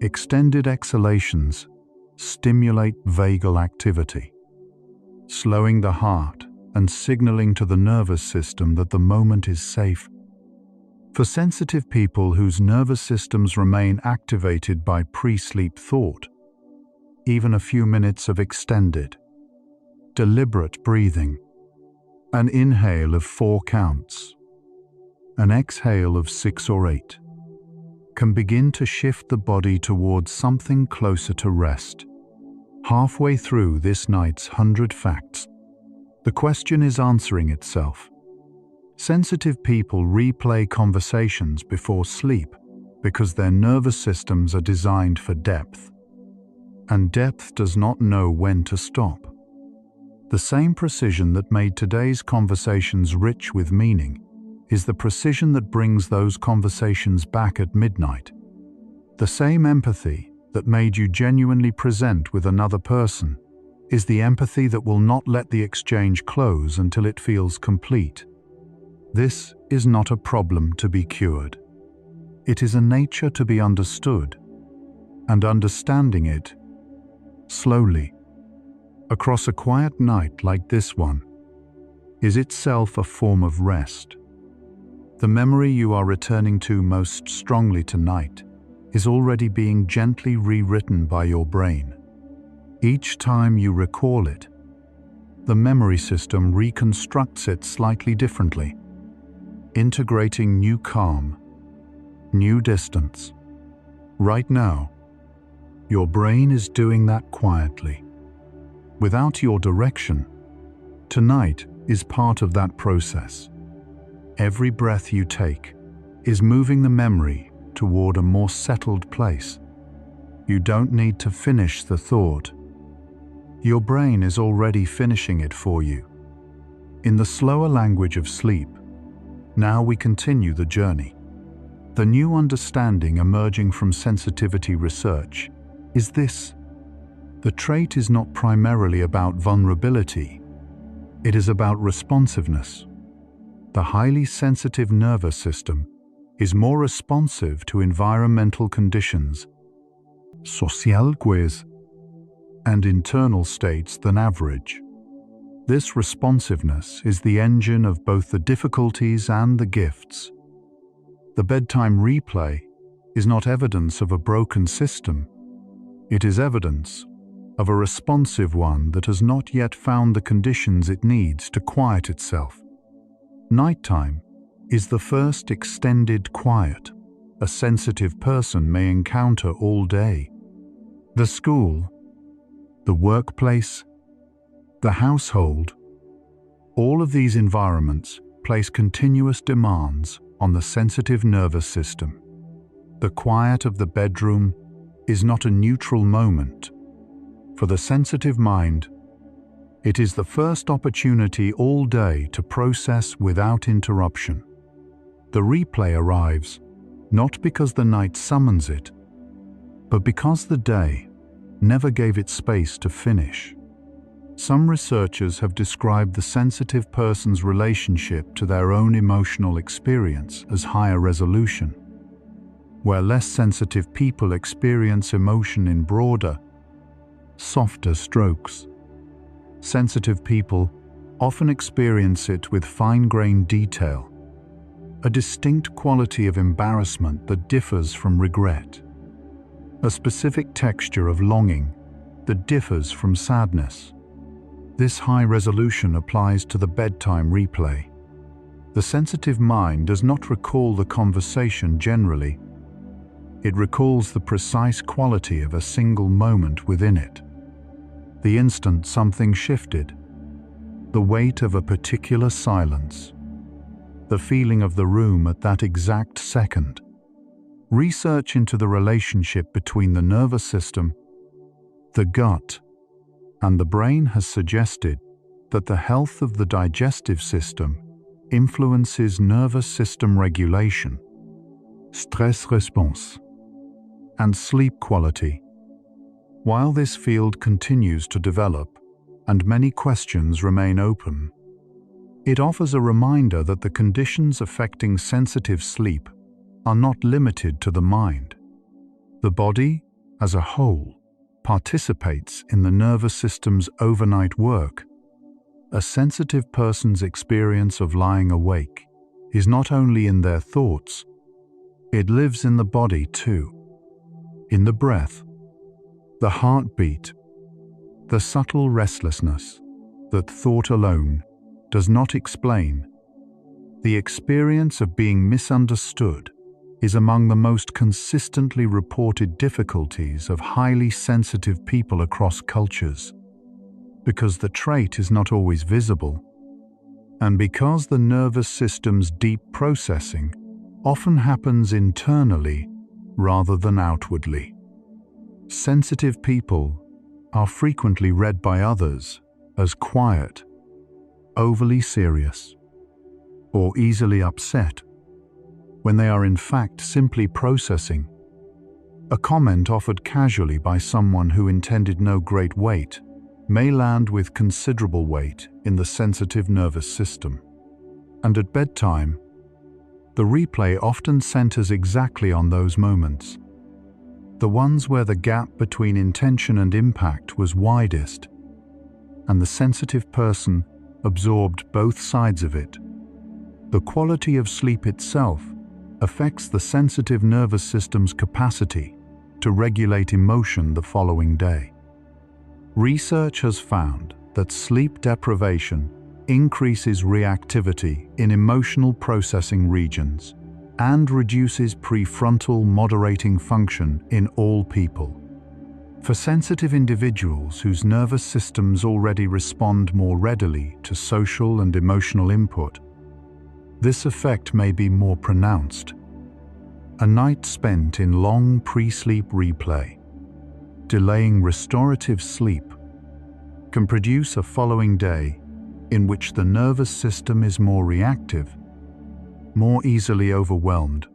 [SPEAKER 1] extended exhalations stimulate vagal activity, slowing the heart and signaling to the nervous system that the moment is safe. For sensitive people whose nervous systems remain activated by pre-sleep thought, even a few minutes of extended, deliberate breathing, an inhale of 4 counts, an exhale of 6 or 8, can begin to shift the body towards something closer to rest. Halfway through this night's 100 facts, the question is answering itself. Sensitive people replay conversations before sleep because their nervous systems are designed for depth, and depth does not know when to stop. The same precision that made today's conversations rich with meaning is the precision that brings those conversations back at midnight. The same empathy that made you genuinely present with another person is the empathy that will not let the exchange close until it feels complete. This is not a problem to be cured. It is a nature to be understood, and understanding it, slowly, across a quiet night like this one, is itself a form of rest. The memory you are returning to most strongly tonight is already being gently rewritten by your brain. Each time you recall it, the memory system reconstructs it slightly differently, integrating new calm, new distance. Right now, your brain is doing that quietly. Without your direction, tonight is part of that process. Every breath you take is moving the memory toward a more settled place. You don't need to finish the thought. Your brain is already finishing it for you. In the slower language of sleep, Now we continue the journey. The new understanding emerging from sensitivity research is this: the trait is not primarily about vulnerability, it is about responsiveness. The highly sensitive nervous system is more responsive to environmental conditions, social cues, and internal states than average. This responsiveness is the engine of both the difficulties and the gifts. The bedtime replay is not evidence of a broken system. It is evidence of a responsive one that has not yet found the conditions it needs to quiet itself. Nighttime is the first extended quiet a sensitive person may encounter all day. The school, the workplace, the household, all of these environments place continuous demands on the sensitive nervous system. The quiet of the bedroom is not a neutral moment. For the sensitive mind, it is the first opportunity all day to process without interruption. The replay arrives not because the night summons it, but because the day never gave it space to finish. Some researchers have described the sensitive person's relationship to their own emotional experience as higher resolution, where less sensitive people experience emotion in broader, softer strokes. Sensitive people often experience it with fine-grained detail, a distinct quality of embarrassment that differs from regret, a specific texture of longing that differs from sadness. This high resolution applies to the bedtime replay. The sensitive mind does not recall the conversation generally. It recalls the precise quality of a single moment within it. The instant something shifted, the weight of a particular silence, the feeling of the room at that exact second. Research into the relationship between the nervous system, the gut, and the brain has suggested that the health of the digestive system influences nervous system regulation, stress response, and sleep quality. While this field continues to develop and many questions remain open, it offers a reminder that the conditions affecting sensitive sleep are not limited to the mind. The body, as a whole, participates in the nervous system's overnight work. A sensitive person's experience of lying awake is not only in their thoughts, it lives in the body too, in the breath, the heartbeat, the subtle restlessness that thought alone does not explain. The experience of being misunderstood is among the most consistently reported difficulties of highly sensitive people across cultures, because the trait is not always visible, and because the nervous system's deep processing often happens internally rather than outwardly. Sensitive people are frequently read by others as quiet, overly serious, or easily upset, when they are in fact simply processing. A comment offered casually by someone who intended no great weight may land with considerable weight in the sensitive nervous system. And at bedtime, the replay often centers exactly on those moments, the ones where the gap between intention and impact was widest, and the sensitive person absorbed both sides of it. The quality of sleep itself affects the sensitive nervous system's capacity to regulate emotion the following day. Research has found that sleep deprivation increases reactivity in emotional processing regions and reduces prefrontal moderating function in all people. For sensitive individuals whose nervous systems already respond more readily to social and emotional input, this effect may be more pronounced. A night spent in long pre-sleep replay, delaying restorative sleep, can produce a following day in which the nervous system is more reactive, more easily overwhelmed,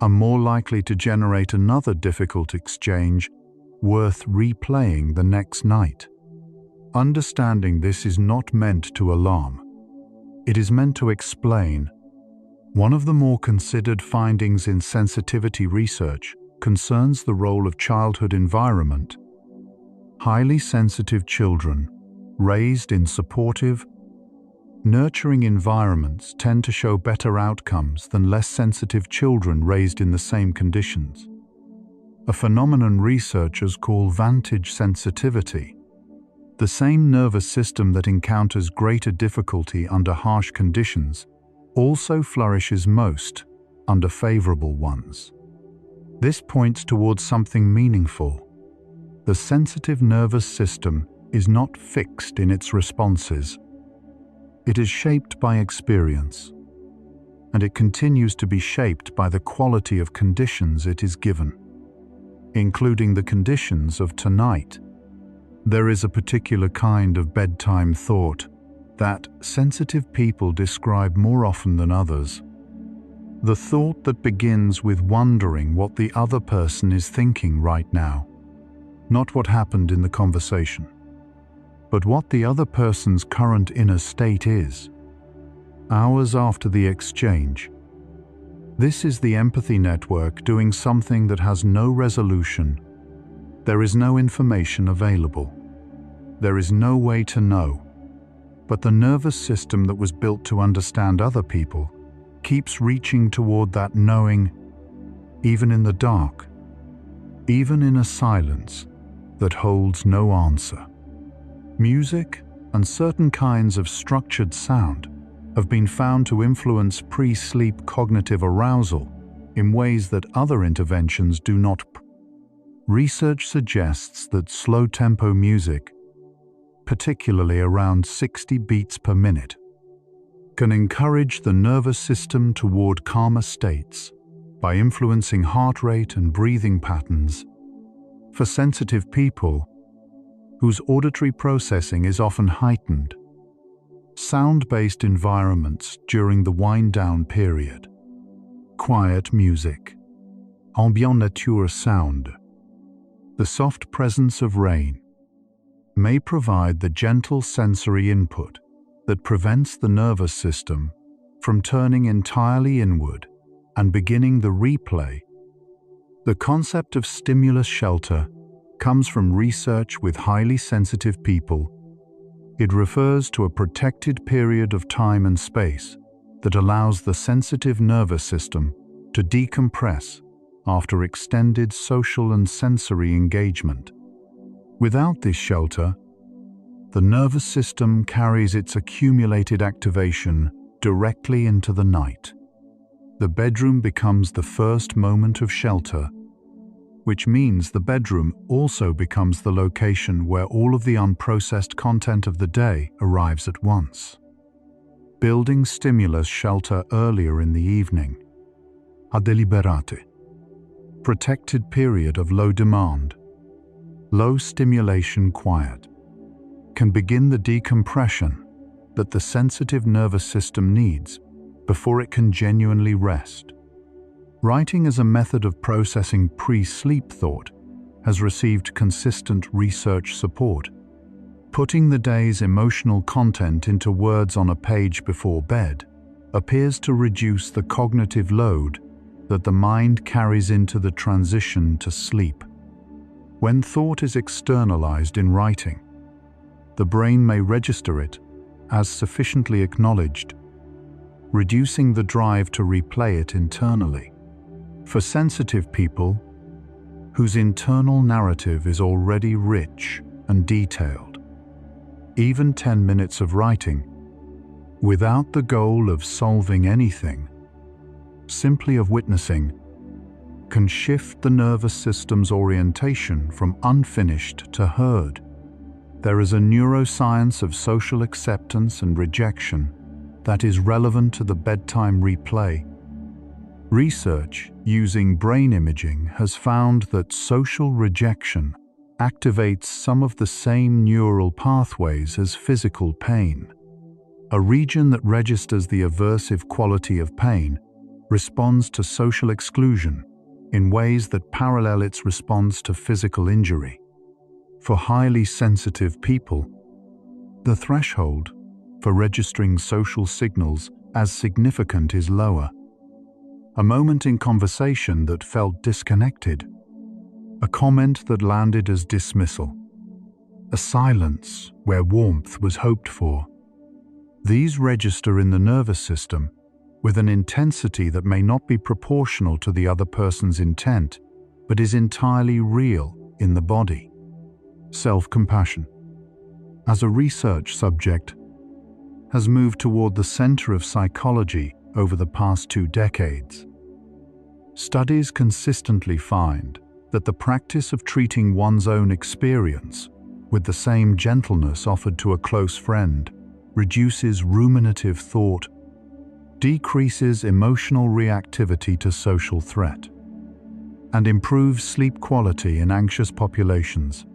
[SPEAKER 1] are more likely to generate another difficult exchange worth replaying the next night. Understanding this is not meant to alarm. It is meant to explain. One of the more considered findings in sensitivity research concerns the role of childhood environment. Highly sensitive children, raised in supportive, nurturing environments, tend to show better outcomes than less sensitive children raised in the same conditions. A phenomenon researchers call vantage sensitivity. The same nervous system that encounters greater difficulty under harsh conditions also flourishes most under favorable ones. This points towards something meaningful. The sensitive nervous system is not fixed in its responses. It is shaped by experience, and it continues to be shaped by the quality of conditions it is given, including the conditions of tonight. There is a particular kind of bedtime thought that sensitive people describe more often than others. The thought that begins with wondering what the other person is thinking right now, not what happened in the conversation, but what the other person's current inner state is, hours after the exchange. This is the empathy network doing something that has no resolution. There is no information available. There is no way to know. But the nervous system that was built to understand other people keeps reaching toward that knowing, even in the dark, even in a silence that holds no answer. Music and certain kinds of structured sound have been found to influence pre-sleep cognitive arousal in ways that other interventions do not. Research suggests that slow-tempo music, particularly around 60 beats per minute, can encourage the nervous system toward calmer states by influencing heart rate and breathing patterns. For sensitive people, whose auditory processing is often heightened, sound-based environments during the wind-down period, quiet music, ambient nature sound, the soft presence of rain, may provide the gentle sensory input that prevents the nervous system from turning entirely inward and beginning the replay. The concept of stimulus shelter comes from research with highly sensitive people. It refers to a protected period of time and space that allows the sensitive nervous system to decompress after extended social and sensory engagement. Without this shelter, the nervous system carries its accumulated activation directly into the night. The bedroom becomes the first moment of shelter, which means the bedroom also becomes the location where all of the unprocessed content of the day arrives at once. Building stimulus shelter earlier in the evening. A deliberate. Protected period of low demand, low stimulation quiet, can begin the decompression that the sensitive nervous system needs before it can genuinely rest. Writing as a method of processing pre-sleep thought has received consistent research support. Putting the day's emotional content into words on a page before bed appears to reduce the cognitive load that the mind carries into the transition to sleep. When thought is externalized in writing, the brain may register it as sufficiently acknowledged, reducing the drive to replay it internally. For sensitive people, whose internal narrative is already rich and detailed, even 10 minutes of writing, without the goal of solving anything, simply of witnessing, can shift the nervous system's orientation from unfinished to heard. There is a neuroscience of social acceptance and rejection that is relevant to the bedtime replay. Research using brain imaging has found that social rejection activates some of the same neural pathways as physical pain. A region that registers the aversive quality of pain responds to social exclusion in ways that parallel its response to physical injury. For highly sensitive people, the threshold for registering social signals as significant is lower. A moment in conversation that felt disconnected, a comment that landed as dismissal, a silence where warmth was hoped for. These register in the nervous system with an intensity that may not be proportional to the other person's intent, but is entirely real in the body. Self-compassion, as a research subject, has moved toward the center of psychology over the past 2 decades. Studies consistently find that the practice of treating one's own experience with the same gentleness offered to a close friend reduces ruminative thought, decreases emotional reactivity to social threat, and improves sleep quality in anxious populations.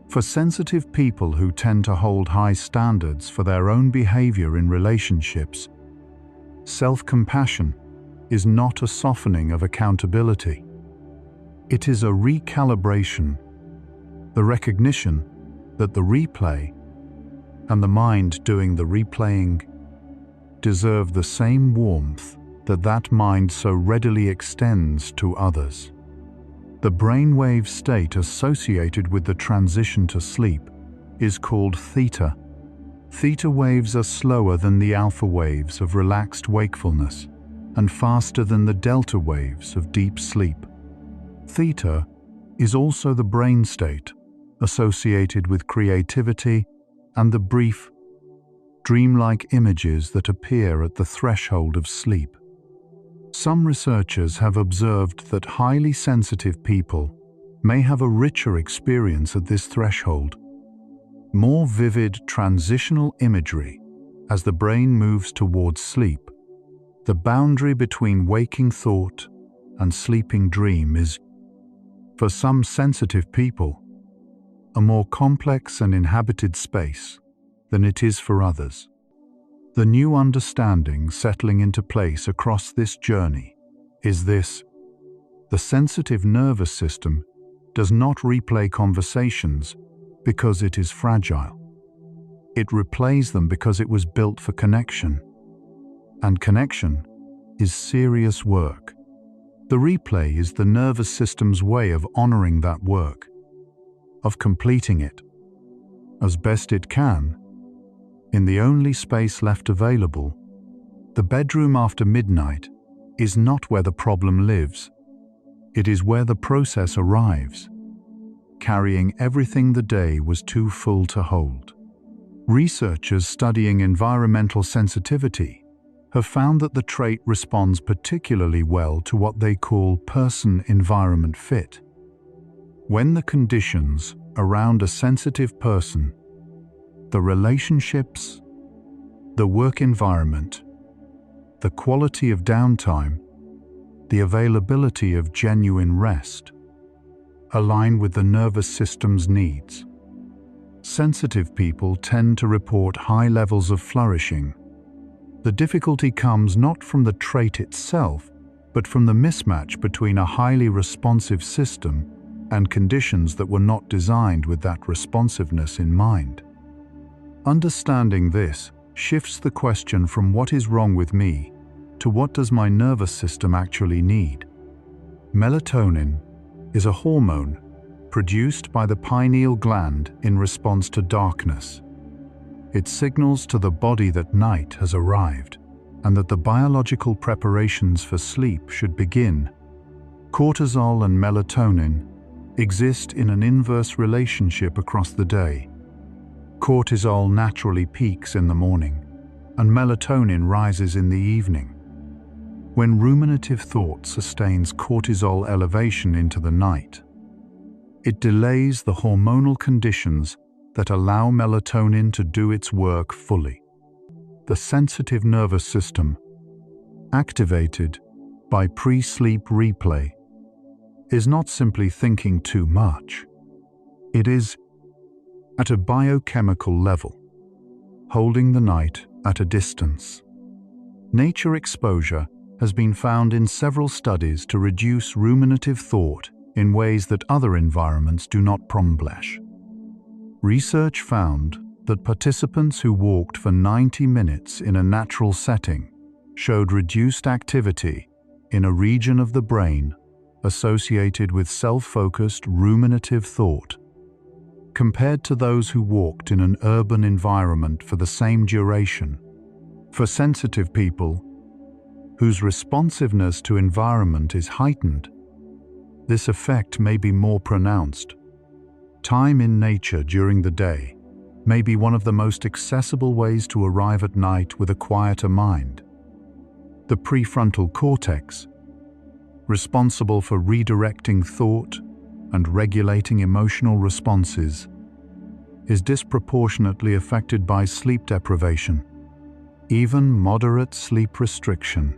[SPEAKER 1] For sensitive people who tend to hold high standards for their own behavior in relationships, self-compassion is not a softening of accountability. It is a recalibration, the recognition that the replay and the mind doing the replaying deserve the same warmth that mind so readily extends to others. The brainwave state associated with the transition to sleep is called theta. Theta waves are slower than the alpha waves of relaxed wakefulness and faster than the delta waves of deep sleep. Theta is also the brain state associated with creativity and the brief, dreamlike images that appear at the threshold of sleep. Some researchers have observed that highly sensitive people may have a richer experience at this threshold. More vivid transitional imagery as the brain moves towards sleep. The boundary between waking thought and sleeping dream is, for some sensitive people, a more complex and inhabited space than it is for others. The new understanding settling into place across this journey is this: the sensitive nervous system does not replay conversations because it is fragile. It replays them because it was built for connection. And connection is serious work. The replay is the nervous system's way of honoring that work, of completing it, as best it can, in the only space left available. The bedroom after midnight is not where the problem lives. It is where the process arrives, carrying everything the day was too full to hold. Researchers studying environmental sensitivity have found that the trait responds particularly well to what they call person-environment fit. When the conditions around a sensitive person, the relationships, the work environment, the quality of downtime, the availability of genuine rest, align with the nervous system's needs, sensitive people tend to report high levels of flourishing. The difficulty comes not from the trait itself, but from the mismatch between a highly responsive system and conditions that were not designed with that responsiveness in mind. Understanding this shifts the question from what is wrong with me to what does my nervous system actually need. Melatonin is a hormone produced by the pineal gland in response to darkness. It signals to the body that night has arrived and that the biological preparations for sleep should begin. Cortisol and melatonin exist in an inverse relationship across the day. Cortisol naturally peaks in the morning, and melatonin rises in the evening. When ruminative thought sustains cortisol elevation into the night, it delays the hormonal conditions that allow melatonin to do its work fully. The sensitive nervous system, activated by pre-sleep replay, is not simply thinking too much. It is, at a biochemical level, holding the night at a distance. Nature exposure has been found in several studies to reduce ruminative thought in ways that other environments do not accomplish. Research found that participants who walked for 90 minutes in a natural setting showed reduced activity in a region of the brain associated with self-focused ruminative thought, compared to those who walked in an urban environment for the same duration. For sensitive people, whose responsiveness to environment is heightened, this effect may be more pronounced. Time in nature during the day may be one of the most accessible ways to arrive at night with a quieter mind. The prefrontal cortex, responsible for redirecting thought and regulating emotional responses, is disproportionately affected by sleep deprivation, even moderate sleep restriction,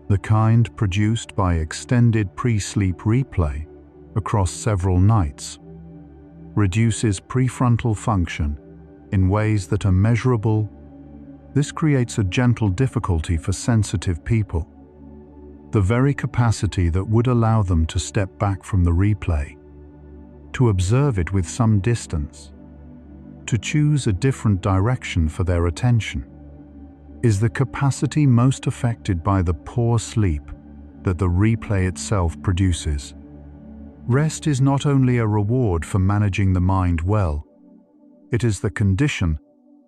[SPEAKER 1] the kind produced by extended pre-sleep replay across several nights, reduces prefrontal function in ways that are measurable. This creates a gentle difficulty for sensitive people. The very capacity that would allow them to step back from the replay, to observe it with some distance, to choose a different direction for their attention, is the capacity most affected by the poor sleep that the replay itself produces. Rest is not only a reward for managing the mind well, it is the condition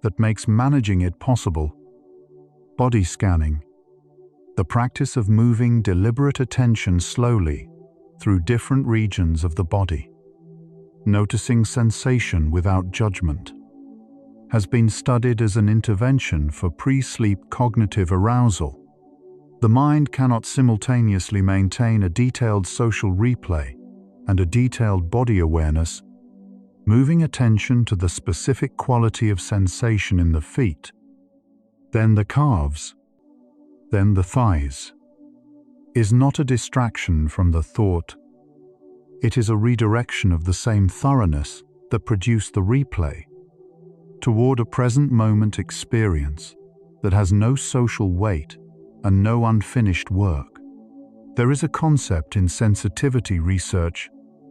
[SPEAKER 1] that makes managing it possible. Body scanning, the practice of moving deliberate attention slowly through different regions of the body, noticing sensation without judgment, has been studied as an intervention for pre-sleep cognitive arousal. The mind cannot simultaneously maintain a detailed social replay and a detailed body awareness. Moving attention to the specific quality of sensation in the feet, then the calves, then the thighs, is not a distraction from the thought. It is a redirection of the same thoroughness that produced the replay toward a present moment experience that has no social weight and no unfinished work. There is a concept in sensitivity research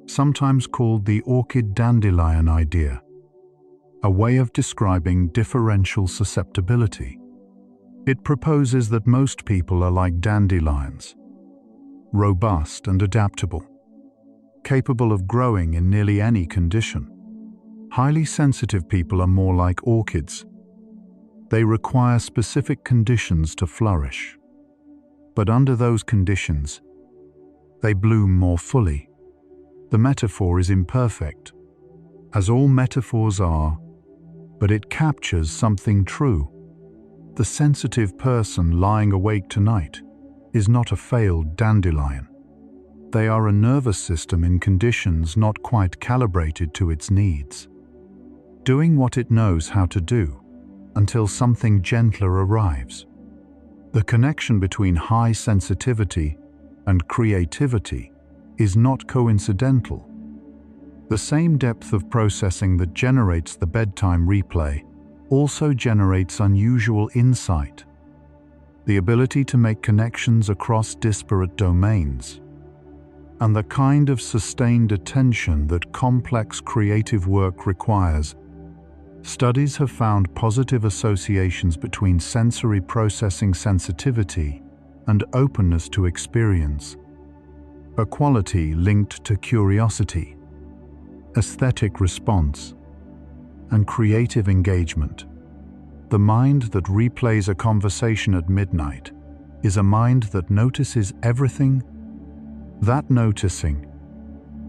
[SPEAKER 1] sometimes called the orchid dandelion idea, a way of describing differential susceptibility. It proposes that most people are like dandelions, robust and adaptable, capable of growing in nearly any condition. Highly sensitive people are more like orchids. They require specific conditions to flourish, but under those conditions, they bloom more fully. The metaphor is imperfect, as all metaphors are, but it captures something true. The sensitive person lying awake tonight is not a failed dandelion. They are a nervous system in conditions not quite calibrated to its needs, doing what it knows how to do until something gentler arrives. The connection between high sensitivity and creativity is not coincidental. The same depth of processing that generates the bedtime replay also generates unusual insight, the ability to make connections across disparate domains, and the kind of sustained attention that complex creative work requires. Studies have found positive associations between sensory processing sensitivity and openness to experience, a quality linked to curiosity, aesthetic response, and creative engagement. The mind that replays a conversation at midnight is a mind that notices everything. That noticing,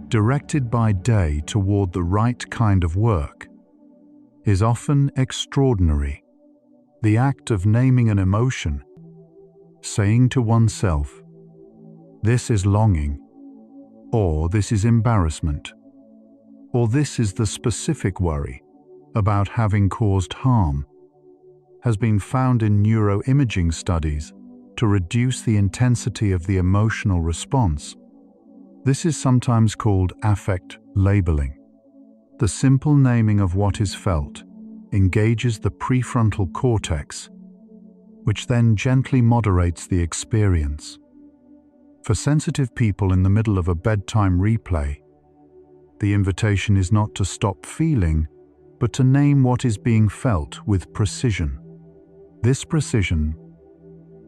[SPEAKER 1] directed by day toward the right kind of work, is often extraordinary. The act of naming an emotion, saying to oneself, "This is longing," or "This is embarrassment," or "This is the specific worry about having caused harm," has been found in neuroimaging studies to reduce the intensity of the emotional response. This is sometimes called affect labeling, the simple naming of what is felt engages the prefrontal cortex, which then gently moderates the experience. For sensitive people in the middle of a bedtime replay, the invitation is not to stop feeling, but to name what is being felt with precision. This precision,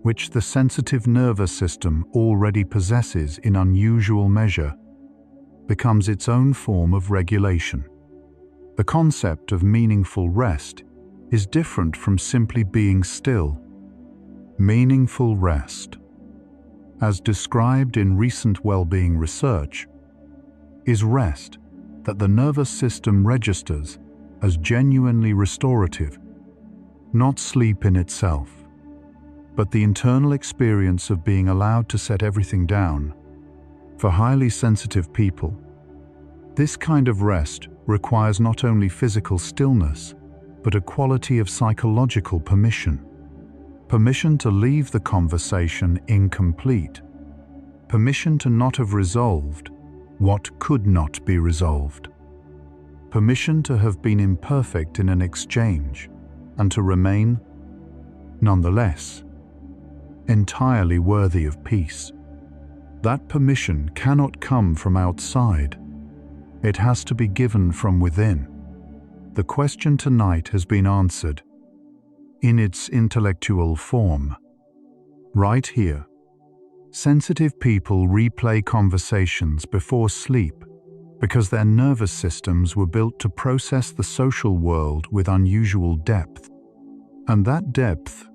[SPEAKER 1] which the sensitive nervous system already possesses in unusual measure, becomes its own form of regulation. The concept of meaningful rest is different from simply being still. Meaningful rest, as described in recent well-being research, is rest that the nervous system registers as genuinely restorative, not sleep in itself, but the internal experience of being allowed to set everything down. For highly sensitive people, this kind of rest requires not only physical stillness, but a quality of psychological permission. Permission to leave the conversation incomplete. Permission to not have resolved what could not be resolved. Permission to have been imperfect in an exchange and to remain, nonetheless, entirely worthy of peace. That permission cannot come from outside. It has to be given from within. The question tonight has been answered in its intellectual form. Right here, sensitive people replay conversations before sleep because their nervous systems were built to process the social world with unusual depth. And that depth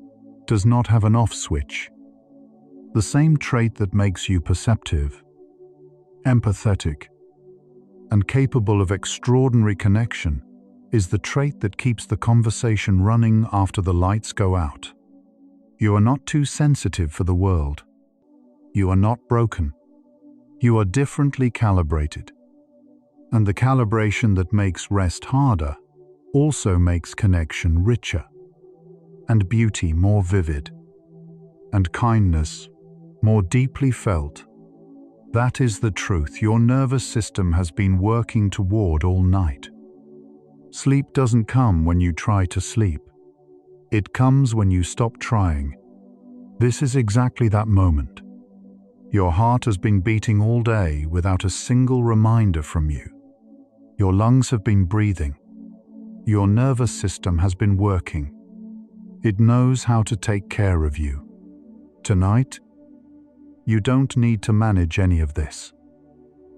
[SPEAKER 1] does not have an off switch. The same trait that makes you perceptive, empathetic, and capable of extraordinary connection is the trait that keeps the conversation running after the lights go out. You are not too sensitive for the world. You are not broken. You are differently calibrated. And the calibration that makes rest harder also makes connection richer, and beauty more vivid, and kindness more deeply felt. That is the truth your nervous system has been working toward all night. Sleep doesn't come when you try to sleep. It comes when you stop trying. This is exactly that moment. Your heart has been beating all day without a single reminder from you. Your lungs have been breathing. Your nervous system has been working. It knows how to take care of you. Tonight, you don't need to manage any of this.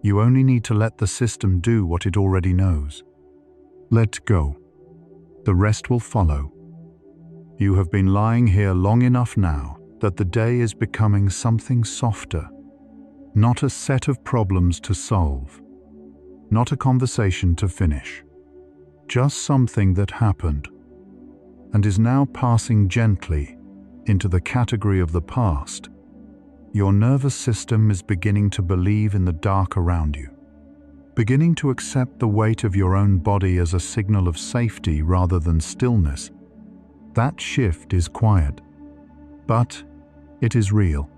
[SPEAKER 1] You only need to let the system do what it already knows. Let go. The rest will follow. You have been lying here long enough now that the day is becoming something softer, not a set of problems to solve, not a conversation to finish, just something that happened and is now passing gently into the category of the past. Your nervous system is beginning to believe in the dark around you, beginning to accept the weight of your own body as a signal of safety rather than stillness. That shift is quiet, but it is real.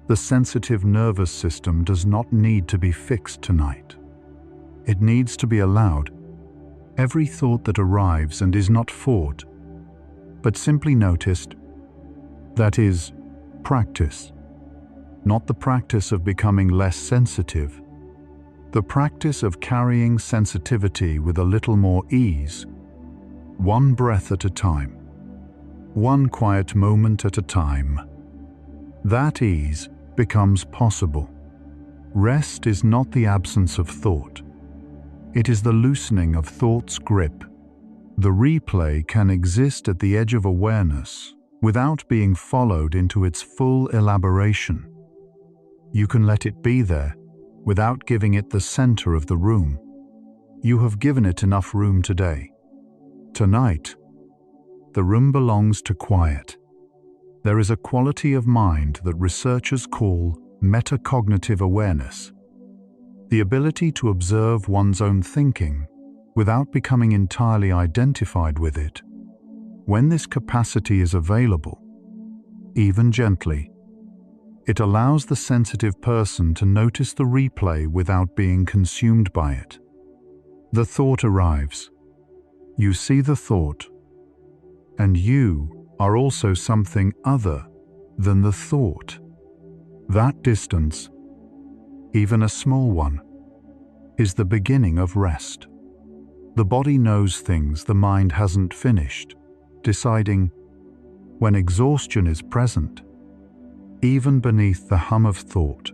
[SPEAKER 1] The sensitive nervous system does not need to be fixed tonight. It needs to be allowed. Every thought that arrives and is not fought, but simply noticed, that is practice. Not the practice of becoming less sensitive, the practice of carrying sensitivity with a little more ease, one breath at a time, one quiet moment at a time. That ease becomes possible. Rest is not the absence of thought. It is the loosening of thought's grip. The replay can exist at the edge of awareness without being followed into its full elaboration. You can let it be there without giving it the center of the room. You have given it enough room today. Tonight, the room belongs to quiet. There is a quality of mind that researchers call metacognitive awareness, the ability to observe one's own thinking without becoming entirely identified with it. When this capacity is available, even gently, it allows the sensitive person to notice the replay without being consumed by it. The thought arrives. You see the thought, and you are also something other than the thought. That distance, even a small one, is the beginning of rest. The body knows things the mind hasn't finished, deciding when exhaustion is present, even beneath the hum of thought.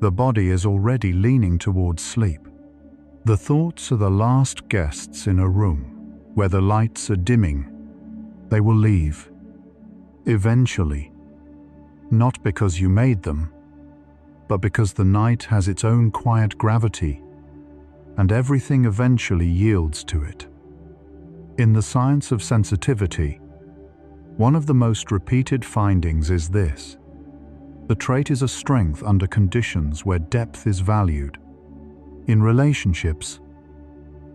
[SPEAKER 1] The body is already leaning towards sleep. The thoughts are the last guests in a room where the lights are dimming. They will leave, eventually, not because you made them, but because the night has its own quiet gravity, and everything eventually yields to it. In the science of sensitivity, one of the most repeated findings is this: the trait is a strength under conditions where depth is valued. In relationships,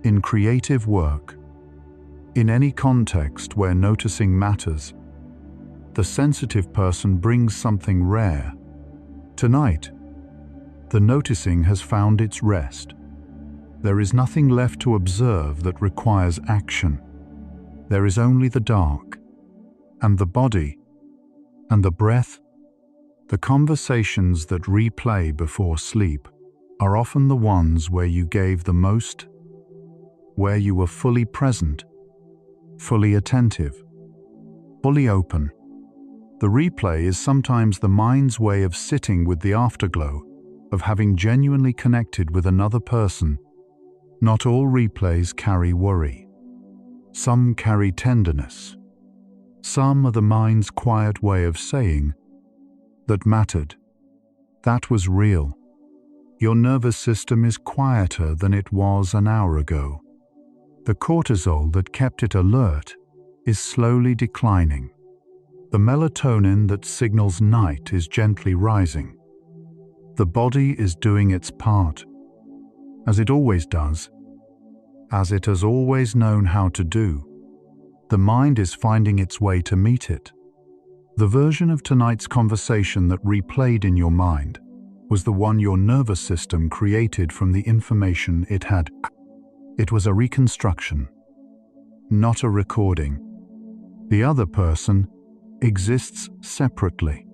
[SPEAKER 1] in creative work, in any context where noticing matters, the sensitive person brings something rare. Tonight, the noticing has found its rest. There is nothing left to observe that requires action. There is only the dark, and the body, and the breath. The conversations that replay before sleep are often the ones where you gave the most, where you were fully present, fully attentive, fully open. The replay is sometimes the mind's way of sitting with the afterglow, of having genuinely connected with another person. Not all replays carry worry. Some carry tenderness. Some are the mind's quiet way of saying, "That mattered. That was real. Your nervous system is quieter than it was an hour ago. The cortisol that kept it alert is slowly declining. The melatonin that signals night is gently rising. The body is doing its part, as it always does, as it has always known how to do. The mind is finding its way to meet it." The version of tonight's conversation that replayed in your mind was the one your nervous system created from the information it had. It was a reconstruction, not a recording. The other person exists separately,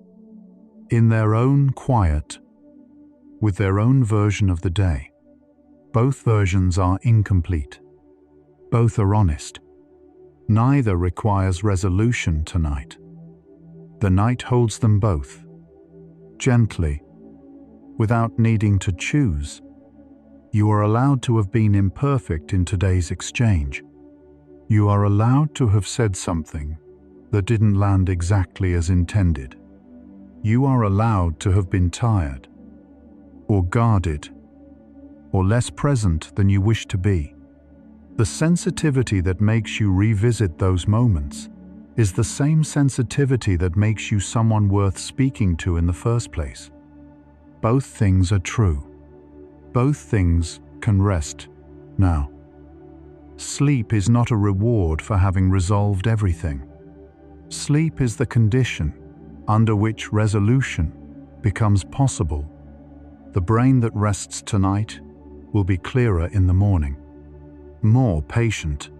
[SPEAKER 1] in their own quiet, with their own version of the day. Both versions are incomplete. Both are honest. Neither requires resolution tonight. The night holds them both, gently, without needing to choose. You are allowed to have been imperfect in today's exchange. You are allowed to have said something that didn't land exactly as intended. You are allowed to have been tired, or guarded, or less present than you wish to be. The sensitivity that makes you revisit those moments is the same sensitivity that makes you someone worth speaking to in the first place. Both things are true. Both things can rest now. Sleep is not a reward for having resolved everything. Sleep is the condition under which resolution becomes possible. The brain that rests tonight will be clearer in the morning, more patient,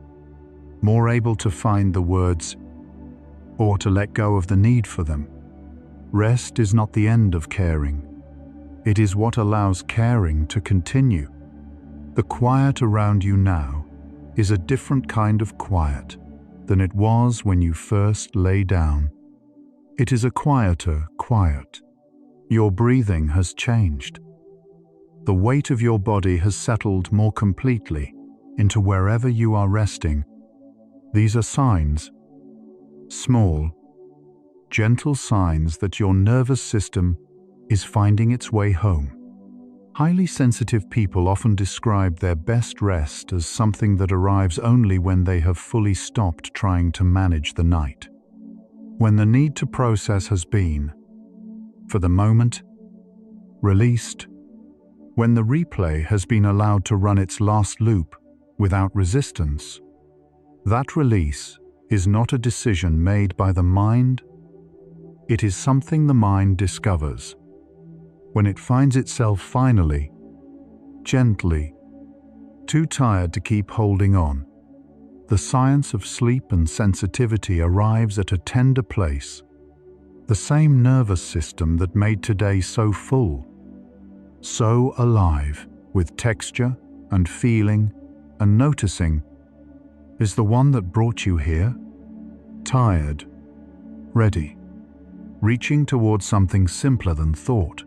[SPEAKER 1] more able to find the words or to let go of the need for them. Rest is not the end of caring. It is what allows caring to continue. The quiet around you now is a different kind of quiet than it was when you first lay down. It is a quieter quiet. Your breathing has changed. The weight of your body has settled more completely into wherever you are resting. These are signs, small, gentle signs that your nervous system is finding its way home. Highly sensitive people often describe their best rest as something that arrives only when they have fully stopped trying to manage the night. When the need to process has been, for the moment, released. When the replay has been allowed to run its last loop without resistance. That release is not a decision made by the mind. It is something the mind discovers when it finds itself finally, gently, too tired to keep holding on, the science of sleep and sensitivity arrives at a tender place. The same nervous system that made today so full, so alive with texture and feeling and noticing, is the one that brought you here, tired, ready, reaching towards something simpler than thought.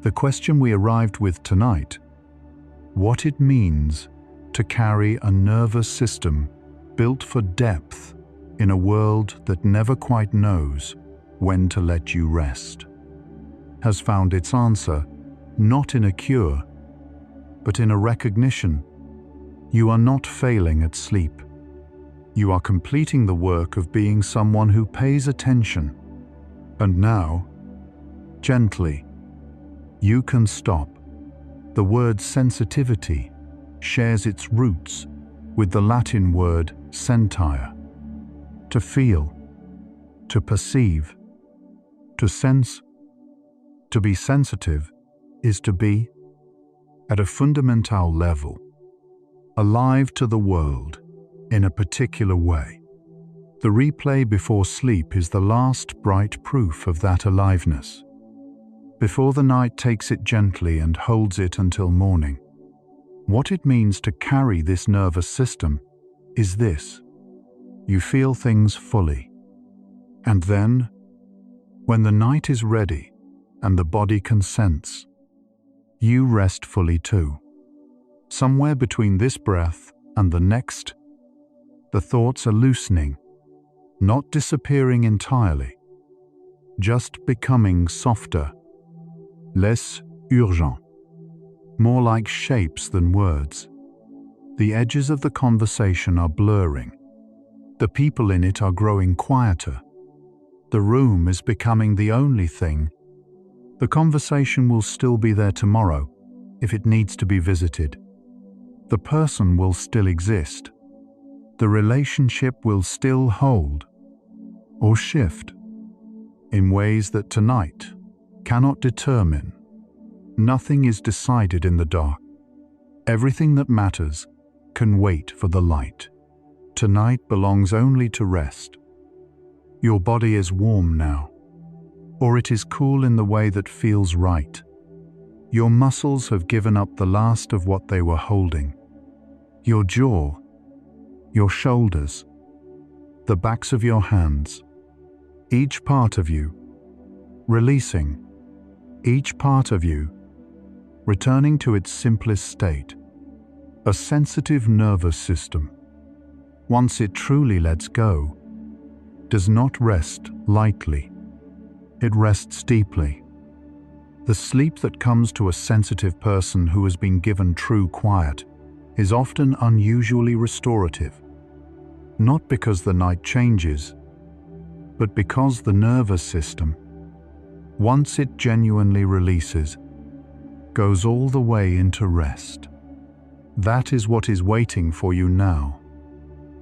[SPEAKER 1] The question we arrived with tonight: what it means to carry a nervous system built for depth in a world that never quite knows when to let you rest, has found its answer not in a cure, but in a recognition. You are not failing at sleep. You are completing the work of being someone who pays attention. And now, gently, you can stop. The word sensitivity shares its roots with the Latin word sentire. To feel, to perceive, to sense. To be sensitive is to be, at a fundamental level, alive to the world in a particular way. The replay before sleep is the last bright proof of that aliveness. Before the night takes it gently and holds it until morning. What it means to carry this nervous system is this: you feel things fully. And then, when the night is ready and the body consents, you rest fully too. Somewhere between this breath and the next, the thoughts are loosening, not disappearing entirely, just becoming softer, less urgent, more like shapes than words. The edges of the conversation are blurring. The people in it are growing quieter. The room is becoming the only thing. The conversation will still be there tomorrow if it needs to be visited. The person will still exist. The relationship will still hold or shift in ways that tonight cannot determine. Nothing is decided in the dark. Everything that matters can wait for the light. Tonight belongs only to rest. Your body is warm now, or it is cool in the way that feels right. Your muscles have given up the last of what they were holding. Your jaw, your shoulders, the backs of your hands, each part of you, releasing, each part of you, returning to its simplest state. A sensitive nervous system, once it truly lets go, does not rest lightly. It rests deeply. The sleep that comes to a sensitive person who has been given true quiet is often unusually restorative, not because the night changes, but because the nervous system, once it genuinely releases, goes all the way into rest. That is what is waiting for you now,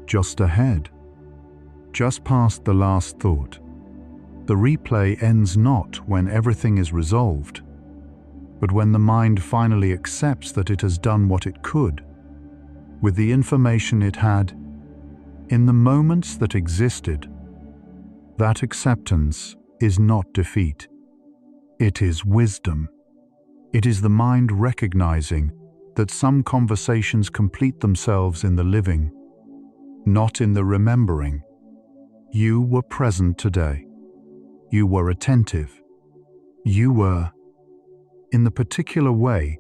[SPEAKER 1] just ahead, just past the last thought. The replay ends not when everything is resolved, but when the mind finally accepts that it has done what it could, with the information it had, in the moments that existed. That acceptance is not defeat. It is wisdom. It is the mind recognizing that some conversations complete themselves in the living, not in the remembering. You were present today. You were attentive. You were, in the particular way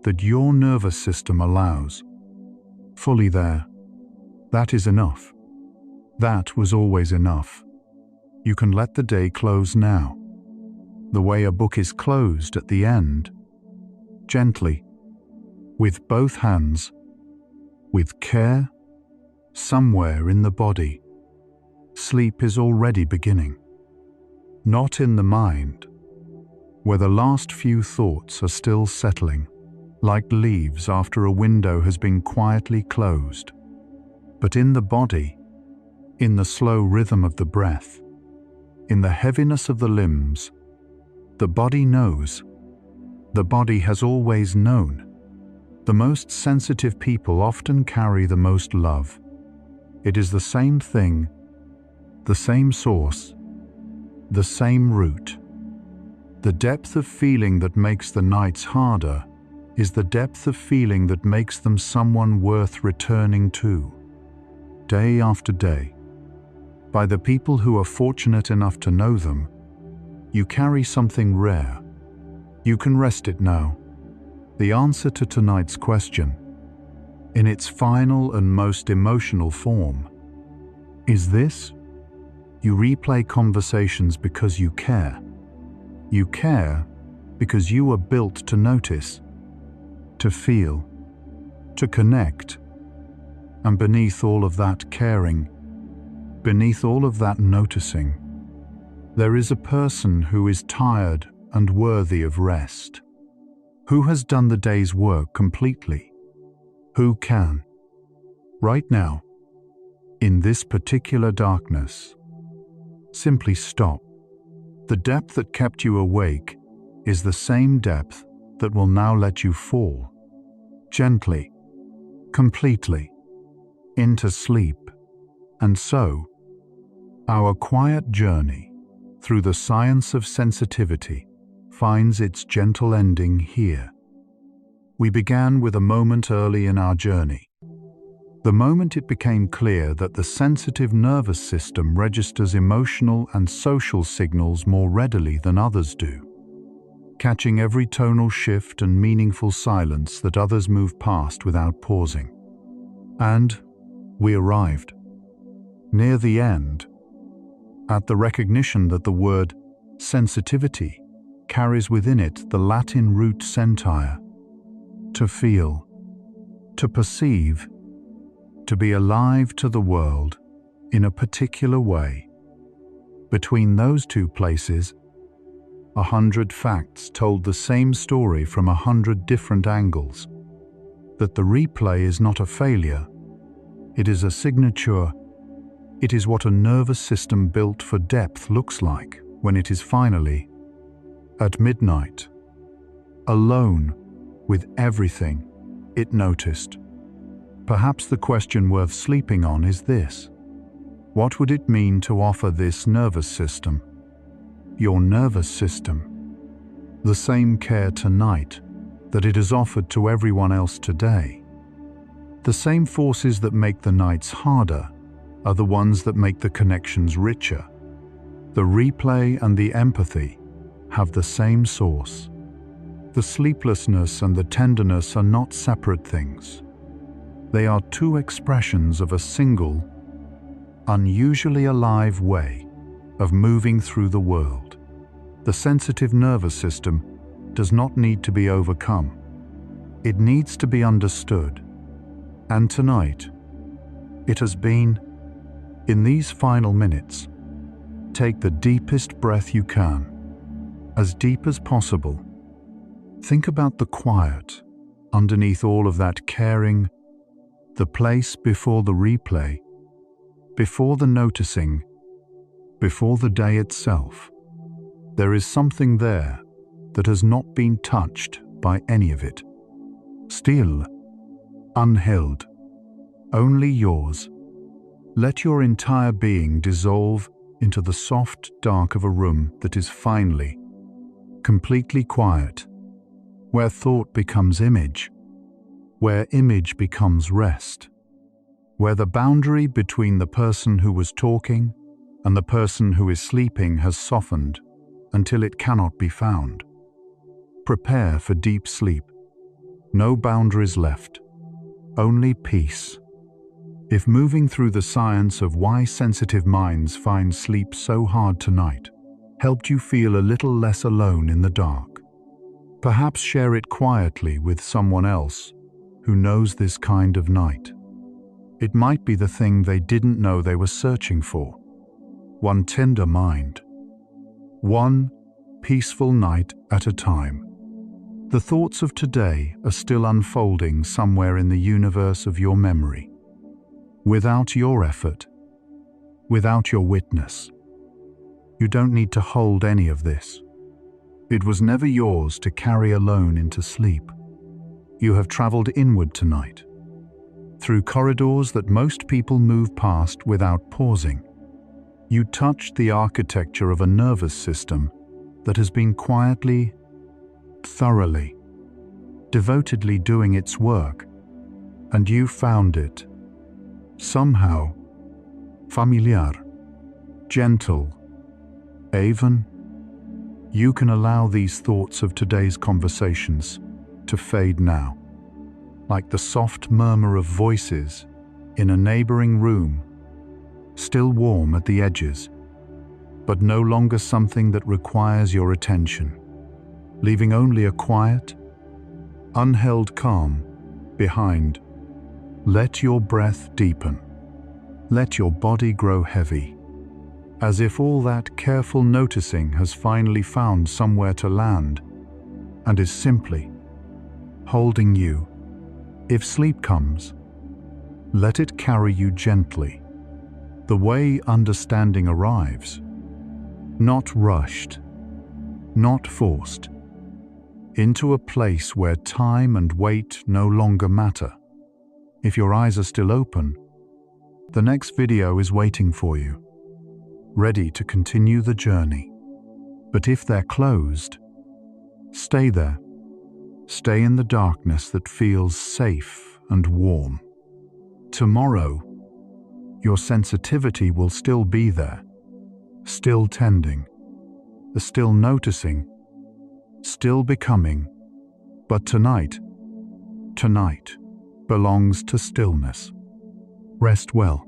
[SPEAKER 1] that your nervous system allows, fully there. That is enough. That was always enough. You can let the day close now, the way a book is closed at the end, gently, with both hands, with care, somewhere in the body. Sleep is already beginning. Not in the mind, where the last few thoughts are still settling, like leaves after a window has been quietly closed, but in the body, in the slow rhythm of the breath, in the heaviness of the limbs. The body knows. The body has always known. The most sensitive people often carry the most love. It is the same thing, the same source, the same root. The depth of feeling that makes the nights harder is the depth of feeling that makes them someone worth returning to, day after day. By the people who are fortunate enough to know them, you carry something rare. You can rest it now. The answer to tonight's question, in its final and most emotional form, is this: you replay conversations because you care. You care because you were built to notice, to feel, to connect. And beneath all of that caring, beneath all of that noticing, there is a person who is tired and worthy of rest, who has done the day's work completely, who can, right now, in this particular darkness, simply stop. The depth that kept you awake is the same depth that will now let you fall, gently, completely, into sleep. And so, our quiet journey through the science of sensitivity finds its gentle ending here. We began with a moment early in our journey, the moment it became clear that the sensitive nervous system registers emotional and social signals more readily than others do, catching every tonal shift and meaningful silence that others move past without pausing. And we arrived, near the end, at the recognition that the word sensitivity carries within it the Latin root sentire, to feel, to perceive, to be alive to the world in a particular way. Between those two places, 100 facts told the same story from 100 different angles. That the replay is not a failure, it is a signature. It is what a nervous system built for depth looks like when it is finally, at midnight, alone with everything it noticed. Perhaps the question worth sleeping on is this: what would it mean to offer this nervous system, your nervous system, the same care tonight that it has offered to everyone else today? The same forces that make the nights harder are the ones that make the connections richer. The replay and the empathy have the same source. The sleeplessness and the tenderness are not separate things. They are two expressions of a single, unusually alive way of moving through the world. The sensitive nervous system does not need to be overcome. It needs to be understood. And tonight, it has been. In these final minutes, take the deepest breath you can, as deep as possible. Think about the quiet underneath all of that caring, the place before the replay, before the noticing, before the day itself. There is something there that has not been touched by any of it. Still, unheld, only yours. Let your entire being dissolve into the soft dark of a room that is finally, completely quiet, where thought becomes image, where image becomes rest, where the boundary between the person who was talking and the person who is sleeping has softened until it cannot be found. Prepare for deep sleep. No boundaries left, only peace. If moving through the science of why sensitive minds find sleep so hard tonight helped you feel a little less alone in the dark, perhaps share it quietly with someone else who knows this kind of night. It might be the thing they didn't know they were searching for. One tender mind, one peaceful night at a time. The thoughts of today are still unfolding somewhere in the universe of your memory. Without your effort, without your witness. You don't need to hold any of this. It was never yours to carry alone into sleep. You have traveled inward tonight, through corridors that most people move past without pausing. You touched the architecture of a nervous system that has been quietly, thoroughly, devotedly doing its work, and you found it, somehow, familiar, gentle, even. You can allow these thoughts of today's conversations to fade now, like the soft murmur of voices in a neighboring room, still warm at the edges, but no longer something that requires your attention, leaving only a quiet, unheld calm behind. Let your breath deepen. Let your body grow heavy, as if all that careful noticing has finally found somewhere to land and is simply holding you. If sleep comes, let it carry you gently, the way understanding arrives, not rushed, not forced, into a place where time and weight no longer matter. If your eyes are still open, the next video is waiting for you, ready to continue the journey. But if they're closed, stay there. Stay in the darkness that feels safe and warm. Tomorrow, your sensitivity will still be there, still tending, still noticing, still becoming. But tonight belongs to stillness. Rest well,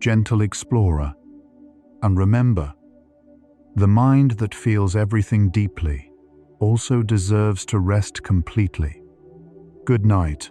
[SPEAKER 1] gentle explorer, and remember, the mind that feels everything deeply also deserves to rest completely. Good night.